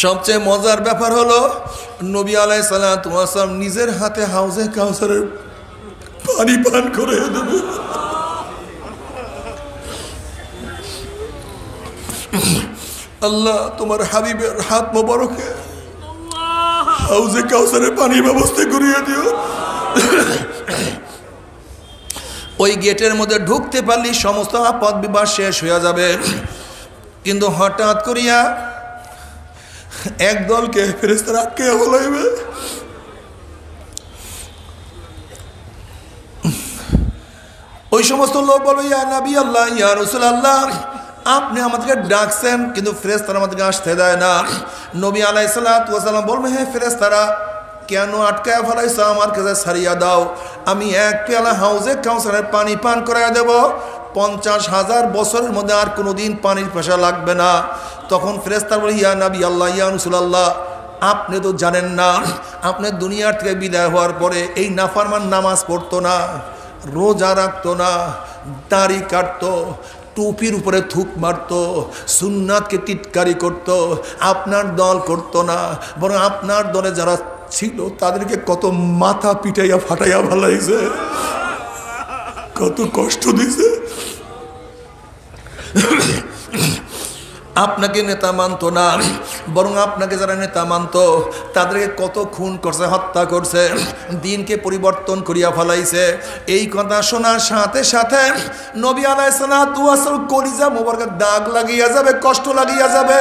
সবচেয়ে মজার ব্যাপার হলো নবী আলাইহিস সালাতু ওয়াস সালাম নিজের হাতে হাউজে কাউসারের পানি পান করে দেবে। আল্লাহ তোমার হাবিবের হাত মোবারকে হাউজে কাউসারের পানির ব্যবস্থা করিয়ে দিও। ওই গেটের মধ্যে ঢুকতে পারলি সমস্ত আপদ বিবাদ শেষ হয়ে যাবে। কিন্তু হঠাৎ করিয়া একদলকে ফেরেশতারা আটকে বলাইবে। ওই সমস্ত লোক বলবে, ইয়া নবী আল্লাহ, ইয়া রাসূল আল্লাহ, আপনি আমাদেরকে ডাকছেন কিন্তু ফেরেশতারা আমাদেরকে আসতে দেয় না। নবী আলাইহিস সালাতু ওয়াস সালাম বলবে, হে ফেরেশতারা কেন আটকায় ফেলাইছো, আমার কাছে ছাড়িয়া দাও, আমি এক পেয়ালা হাউজে কাউসারের পানি পান করাইয়া দেব। 50,000 বছরের মধ্যে আর কোনোদিন পানির পেশা লাগবে না। তখন ফেরেশতারা বলে, ইয়া নবী আল্লাহ, ইয়া রাসূল আল্লাহ, আপনি তো জানেন না, আপনি দুনিয়ার থেকে বিদায় হওয়ার পরে এই নাফরমান নামাজ পড়তো না, রোজা রাখতো না, দাড়ি কাটতো, টুপির উপরে থুক মারতো, সুন্নাতকে টিটকারি করতো, আপনার দল করতো না, বরং আপনার দলে যারা ছিল তাদেরকে কত মাথা পিটাইয়া ফাটাইয়া ভালাইছে, কত কষ্ট দিছে। আপনাকে নেতা মানতো না, বরং আপনাকে যারা নেতা মানতো তাদেরকে কত খুন করছে, হত্যা করছে, দিনকে পরিবর্তন করিয়া ফেলাইছে। এই কথা শোনার সাথে সাথে নবী আলাইহিস সালাতু ওয়াস সালাম কলিজা মোবারকে দাগ লাগিয়া যাবে, কষ্ট লাগিয়া যাবে।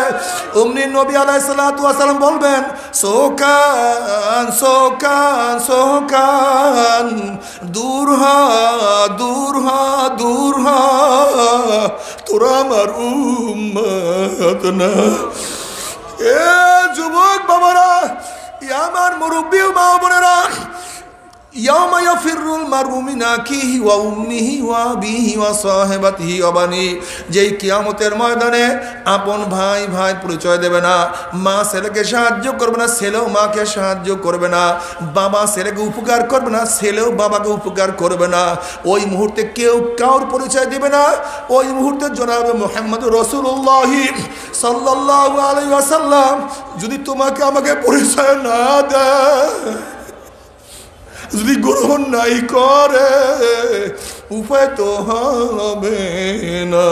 অমনি নবী আলাইহিস সালাতু ওয়াস সালাম বলবেন, সোকান সোকান সোকান, দূর হ দূর হ দূর হ, তোরা আমার উম্মত না। এ যুবক বাবারা, আমার মুরব্বী মা বোনেরা, ইয়াউমা ইয়াফিরুল মারউ মিন আখিহি ওয়া উম্মিহি ওয়া আবিহি ওয়া সাহিবাতিহি ওয়া বানি, যেই কিয়ামতের ময়দানে আপন ভাই ভাই পরিচয় দেবে না, মা ছেলেকে সাহায্য করবে না, ছেলেও মাকে সাহায্য করবে না, বাবা ছেলেকে উপকার করবে না, ছেলেও বাবাকে উপকার করবে না। ওই মুহূর্তে কেউ কাউর পরিচয় দেবে না। ওই মুহূর্তে জনাবে মুহাম্মদুর রাসূলুল্লাহ সাল্লাল্লাহু আলাইহি ওয়াসাল্লাম যদি তোমাকে আমাকে পরিচয় না দেয়, যদি গ্রহণ নাই করে, উপায় তো হবে না।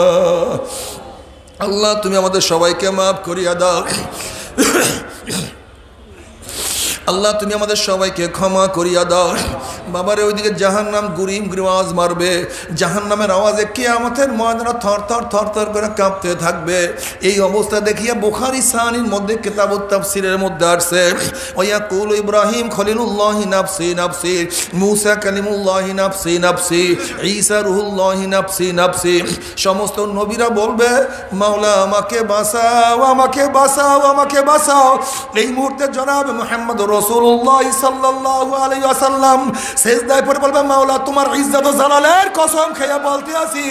আল্লাহ তুমি আমাদের সবাইকে মাফ করিয়া দাও। আল্লাহ তুমি আমাদের সবাইকে ক্ষমা করিয়া দাও। বাবারে ওইদিকে জাহান্নাম গুরিম গুরিম আওয়াজ মারবে, জাহান্নামের আওয়াজে কিয়ামতের ময়দানে থর থর থর থর করে কাঁপতে থাকবে। এই অবস্থা দেখিয়া বুখারী সানির মধ্যে কিতাবুত তাফসীরের মধ্যে আসছে, ওয়ায়াকুলু ইব্রাহিম খলিলুল্লাহি নাফসি নাফসি, মূসা কালিমুল্লাহি নাফসি নাফসি, ঈসা রূহুল্লাহি নাফসি নাফসি। সমস্ত নবীরা বলবে, মাওলা আমাকে বাঁচাও, আমাকে বাঁচাও, আমাকে বাঁচাও। এই মুহূর্তে জনাবে মুহাম্মদ রাসূলুল্লাহ সাল্লাল্লাহু আলাইহি ওয়াসাল্লাম সেজদায় পড়ে বলবে, মাওলা তোমার ইজ্জত ও জালালের কসম খাইয়া বলতে আছি,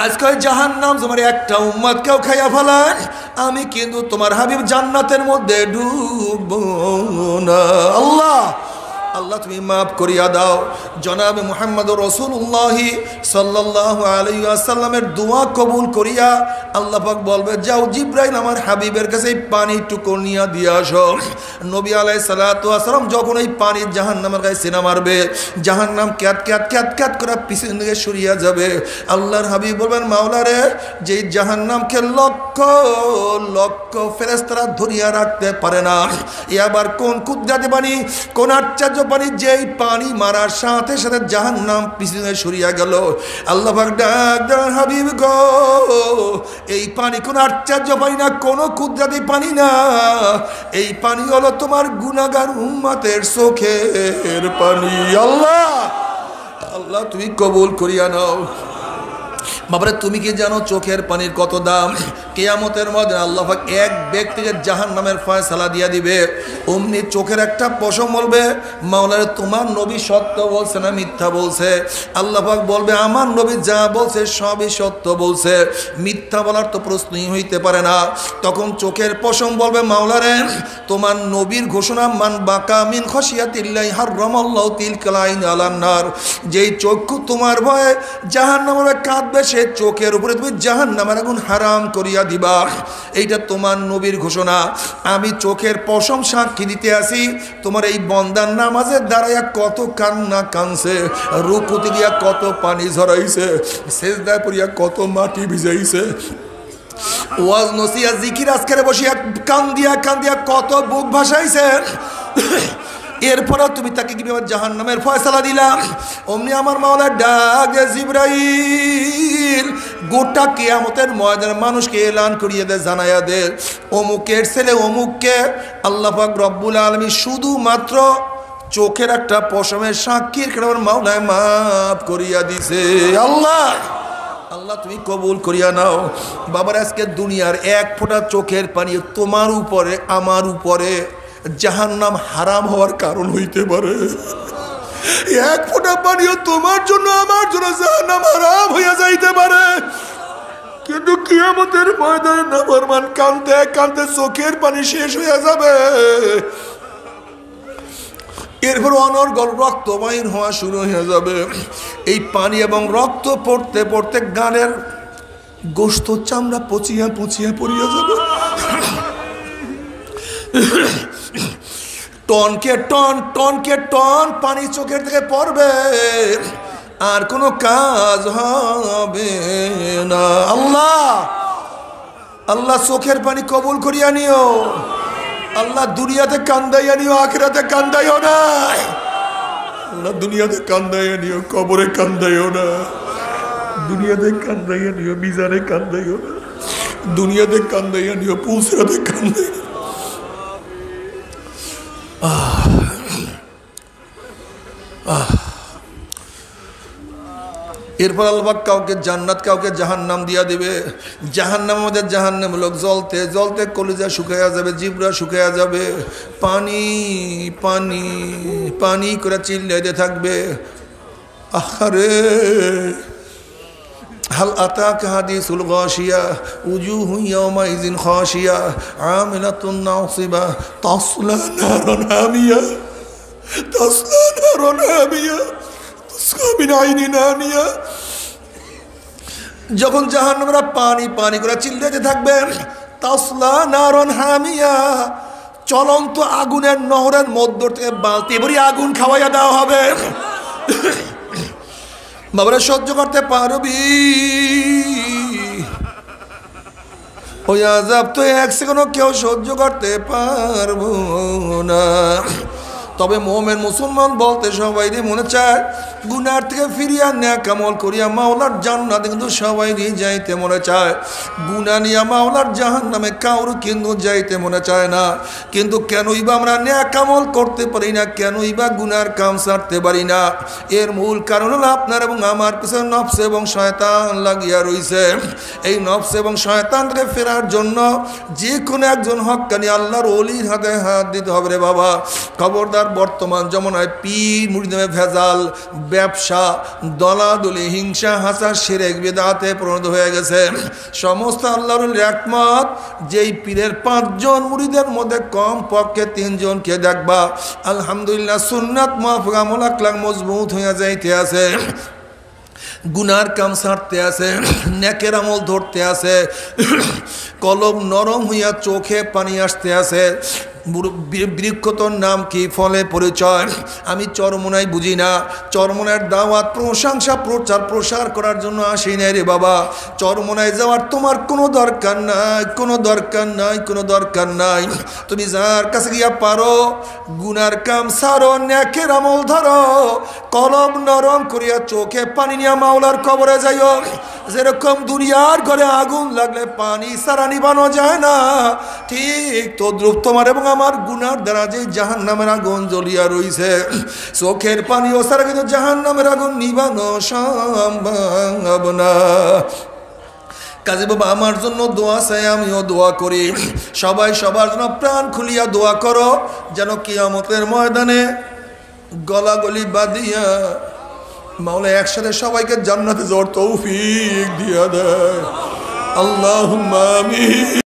আজকে জাহান্নাম তোমার একটা উম্মতকেও খাইয়া ফেলান, আমি কিন্তু তোমার হাবিব জান্নাতের মধ্যে ঢুকবো না। আল্লাহ আল্লাহ তুমি মাফ করিয়া দাও। জনাবে মুহাম্মদুর রাসূলুল্লাহ সাল্লাল্লাহু আলাইহি ওয়াসাল্লামের দোয়া কবুল করিয়া আল্লাহ পাক বলবে যাও জিবরাইল আমার হাবিবের কাছে এই পানিটুকু নিয়ে দিয়ে আসো। নবী আলাইহিস সালাতু ওয়াস সালাম যখন এই পানি জাহান্নামের গায়ে সিনা মারবে, জাহান্নাম ক্যাট ক্যাট ক্যাট ক্যাট করে পিছন দিকে সরিয়া যাবে। আল্লাহর হাবিব বলবেন মাওলা রে, যে জাহান্নামকে লক্ষ লক্ষ ফেরেশতারা ধরিয়া রাখতে পারে না, এ আবার কোন কুদরতি পানি, কোন আশ্চর্য পানি, যেই পানি মারার সাথে সাথে জাহান্নাম পিছনে সরিয়া গেল। আল্লাহ পাক ডাক দেন হাবিব গো, এই পানি কোন আশ্চর্য পানি না, কোন কুদরতি পানি না, এই পানি হলো তোমার গুনাহগার উম্মতের চোখের পানি। আল্লাহ আল্লাহ তুমি কবুল করিয়া নাও। বাবারে তুমি কি জানো চোখের পানির কত দাম? কিয়ামতের মধ্যে আল্লাহ পাক এক ব্যক্তিকে জাহান্নামের ফয়সালা দিয়া দিবে। অমনি চোখের একটা পশম বলবে মাওলারে তোমার নবী সত্য বলছে না মিথ্যা বলছে? আল্লাহ পাক বলবে আমার নবী যা বলছে সবই সত্য বলছে, মিথ্যা বলার তো প্রশ্নই হইতে পারে না। তখন চোখের পশম বলবে মাওলারে তোমার নবীর ঘোষণা মান বাকা মিন খশিয়াতিল্লাহি হারামাল্লাহু তিলকাল আইন আলান নার, যেই চক্ষু তোমার ভয়ে জাহান্নামে কাঁদবে সে চোখের উপরে তুমি জাহান্নামের আগুন হারাম করিয়া দিবা। এইটা তোমার নবীর ঘোষণা। আমি চোখের পশম সাক্ষী দিতে আসি তোমার এই বন্দার নামাজের দাঁড়াইয়া কত কান্না কানছে, রুকুতে গিয়া কত পানি ঝরাইছে, সেজদায় পড়িয়া কত মাটি ভিজাইছে, ওয়াজ নসিয়া জিকির আজকারে বসিয়া কান্দিয়া কান্দিয়া কত বুক ভাসাইছে। এরপরে তুমি তাকে কিভাবে জাহান্নামের ফয়সালা দিলাম। অমনি আমার মাওলা ডাক জিবরাইল গোটা কিয়ামতের ময়দানে মানুষকে এলান করিয়ে দে, জানাইয়া দে অমুকের ছেলে অমুককে আল্লাহ পাক রব্বুল আলামিন শুধুমাত্র চোখের একটা পশমের সাক্ষীর কারণে মাওলায় মাফ করিয়া দিছে। আল্লাহ আল্লাহ তুমি কবুল করিয়া নাও। বাবার আজকে দুনিয়ার এক ফোঁটা চোখের পানি তোমার উপরে আমার উপরে জাহান্নাম হারাম হওয়ার কারণ হইতে পারে। এক ফোঁটা পানিও তোমার জন্য আমার জন্য জাহান্নাম হারাম হইয়া যাইতে পারে। কিন্তু কিয়ামতের ময়দানে নাফরমান কাঁদতে কাঁদতে চোখের পানি শেষ হইয়া যাবে। এরপর অনর্গল রক্ত বাইর হওয়া শুরু হয়ে যাবে। এই পানি এবং রক্ত পড়তে পড়তে গানের গোশত চামড়া পচিয়া পচিয়া পড়িয়া যাবে। টনকে টন টনকে টন পানি চোখের থেকে পড়বে, আর কোনো কাজ হবে না। আল্লাহ আল্লাহ চোখের পানি কবুল করিয়া নিও। আল্লাহ দুনিয়াতে কান্দাইয়া নিও, আখিরাতে কান্দাইও না। আল্লাহ দুনিয়াতে কান্দাইয়া নিও, কবরে কান্দাইও না। দুনিয়াতে কান্দাইয়া নিও, মিজানে কান্দাইও না। দুনিয়াতে কান্দাইয়া নিও, পুলসিরাতে কান্দাইও। এরপর আল্লাহ কাউকে জান্নাত কাউকে জাহান্নাম দিয়া দিবে। জাহান্নাম আমাদের জাহান্নাম লোক জ্বলতে জ্বলতে কলিজা শুকাইয়া যাবে, জিবরা শুকাইয়া যাবে, পানি পানি পানি করে চিল্লাইতে থাকবে। আহারে হাল আতাকা হাদিসুল গাশিয়া উজুহু ইয়াওমাইযিন খাশিয়া আমিলাতুন নাসিবা তাসলা নারান হামিয়া তাসলা নারান হামিয়া তাসকা মিন আইনিন আনিয়া। যখন জাহান্নামীরা পানি পানি করে চিল্লাতে থাকবে, তাসলা নারান হামিয়া চলন্ত আগুনের নহরের মধ্য থেকে বালতি ভরি আগুন খাওয়াইয়া দেওয়া হবে। বাবারা সহ্য করতে পারবি? ওই আযাব তো এক সেকেন্ডও কেউ সহ্য করতে পারবো না। তবে মুমিন মুসলমান বলতে সবাইরই মনে চায় গুনার থেকে ফিরিয়া নেক আমল করিয়া মাওলার জান্নাতে কিন্তু সবাইরই যাইতে মনে চায়। গুনাহ নিয়া মাওলার জাহান্নামে কারো কিন্তু যাইতে মনে চায় না। কিন্তু কেনই বা আমরা নেক আমল করতে পারি না, কেনই বা গুনার কাম ছাড়তে পারি না? এর মূল কারণ হলো আপনার এবং আমার পিছনে নফস এবং শয়তান লাগিয়া রইছে। এই নফস এবং শয়তান থেকে ফেরার জন্য যে কোনো একজন হক্কানি আল্লাহর ওলির হাতে হাত দিতে হবে রে বাবা। খবরদার এখনকার বর্তমান জমানায় পীর মুরিদ নামে ভেজাল, ব্যবসা, দলাদলি, হিংসা, হাসা, শিরক, বিদআতে পরিণত হয়ে গেছে। সমস্ত আল্লাহর রহমত, যেই পীরের 5 জন মুরিদের মধ্যে কম পক্ষে 3 জনকে দেখবা আলহামদুলিল্লাহ সুন্নাত মুআফিক আমল আখলাক মজবুত হয়ে যাইতে আছে, গুনার কাম ছাড়তে আছে, নেকের আমল ধরতে আছে, কলম নরম হইয়া চোখে পানি আসতে আছে। বৃক্ষতর নাম কি, ফলে পরিচয়। আমি চরমোনাই বুঝি না, চরমোনার দাওয়াত প্রশংসা প্রচার প্রসার করার জন্য আসি নাই রে বাবা। চরমোনায় যাওয়ার তোমার কোনো দরকার নাই, কোনো দরকার নাই, কোনো দরকার নাই। তুমি যার কাছে গিয়া পারো গুনার কাম ছাড়ো, নেকের আমল ধরো, কলম নরম করিয়া চোখে পানি নিয়া মাওলার কবরে যাইও। যেরকম দুনিয়ার ঘরে আগুন লাগলে পানি ছাড়া নিবানো যায় না, ঠিক তদ্রুপ তোমার এবং আমার গুনার দ্বারা যে জাহান্নামের আগুন জ্বলিয়া রইছে, চোখের পানি ও ছাড়া কিন্তু জাহান্নামের আগুন নিবানো সম্ভব না। কাজে বাবা আমার জন্য দোয়া চাই, আমিও দোয়া করি। সবাই সবার জন্য প্রাণ খুলিয়া দোয়া করো, যেন কিয়ামতের ময়দানে গলাগলি বাঁধিয়া মাওলা একসাথে সবাইকে জান্নাতে যাওয়ার তৌফিক দিয়া দেয়। আল্লাহুম্মা আমিন।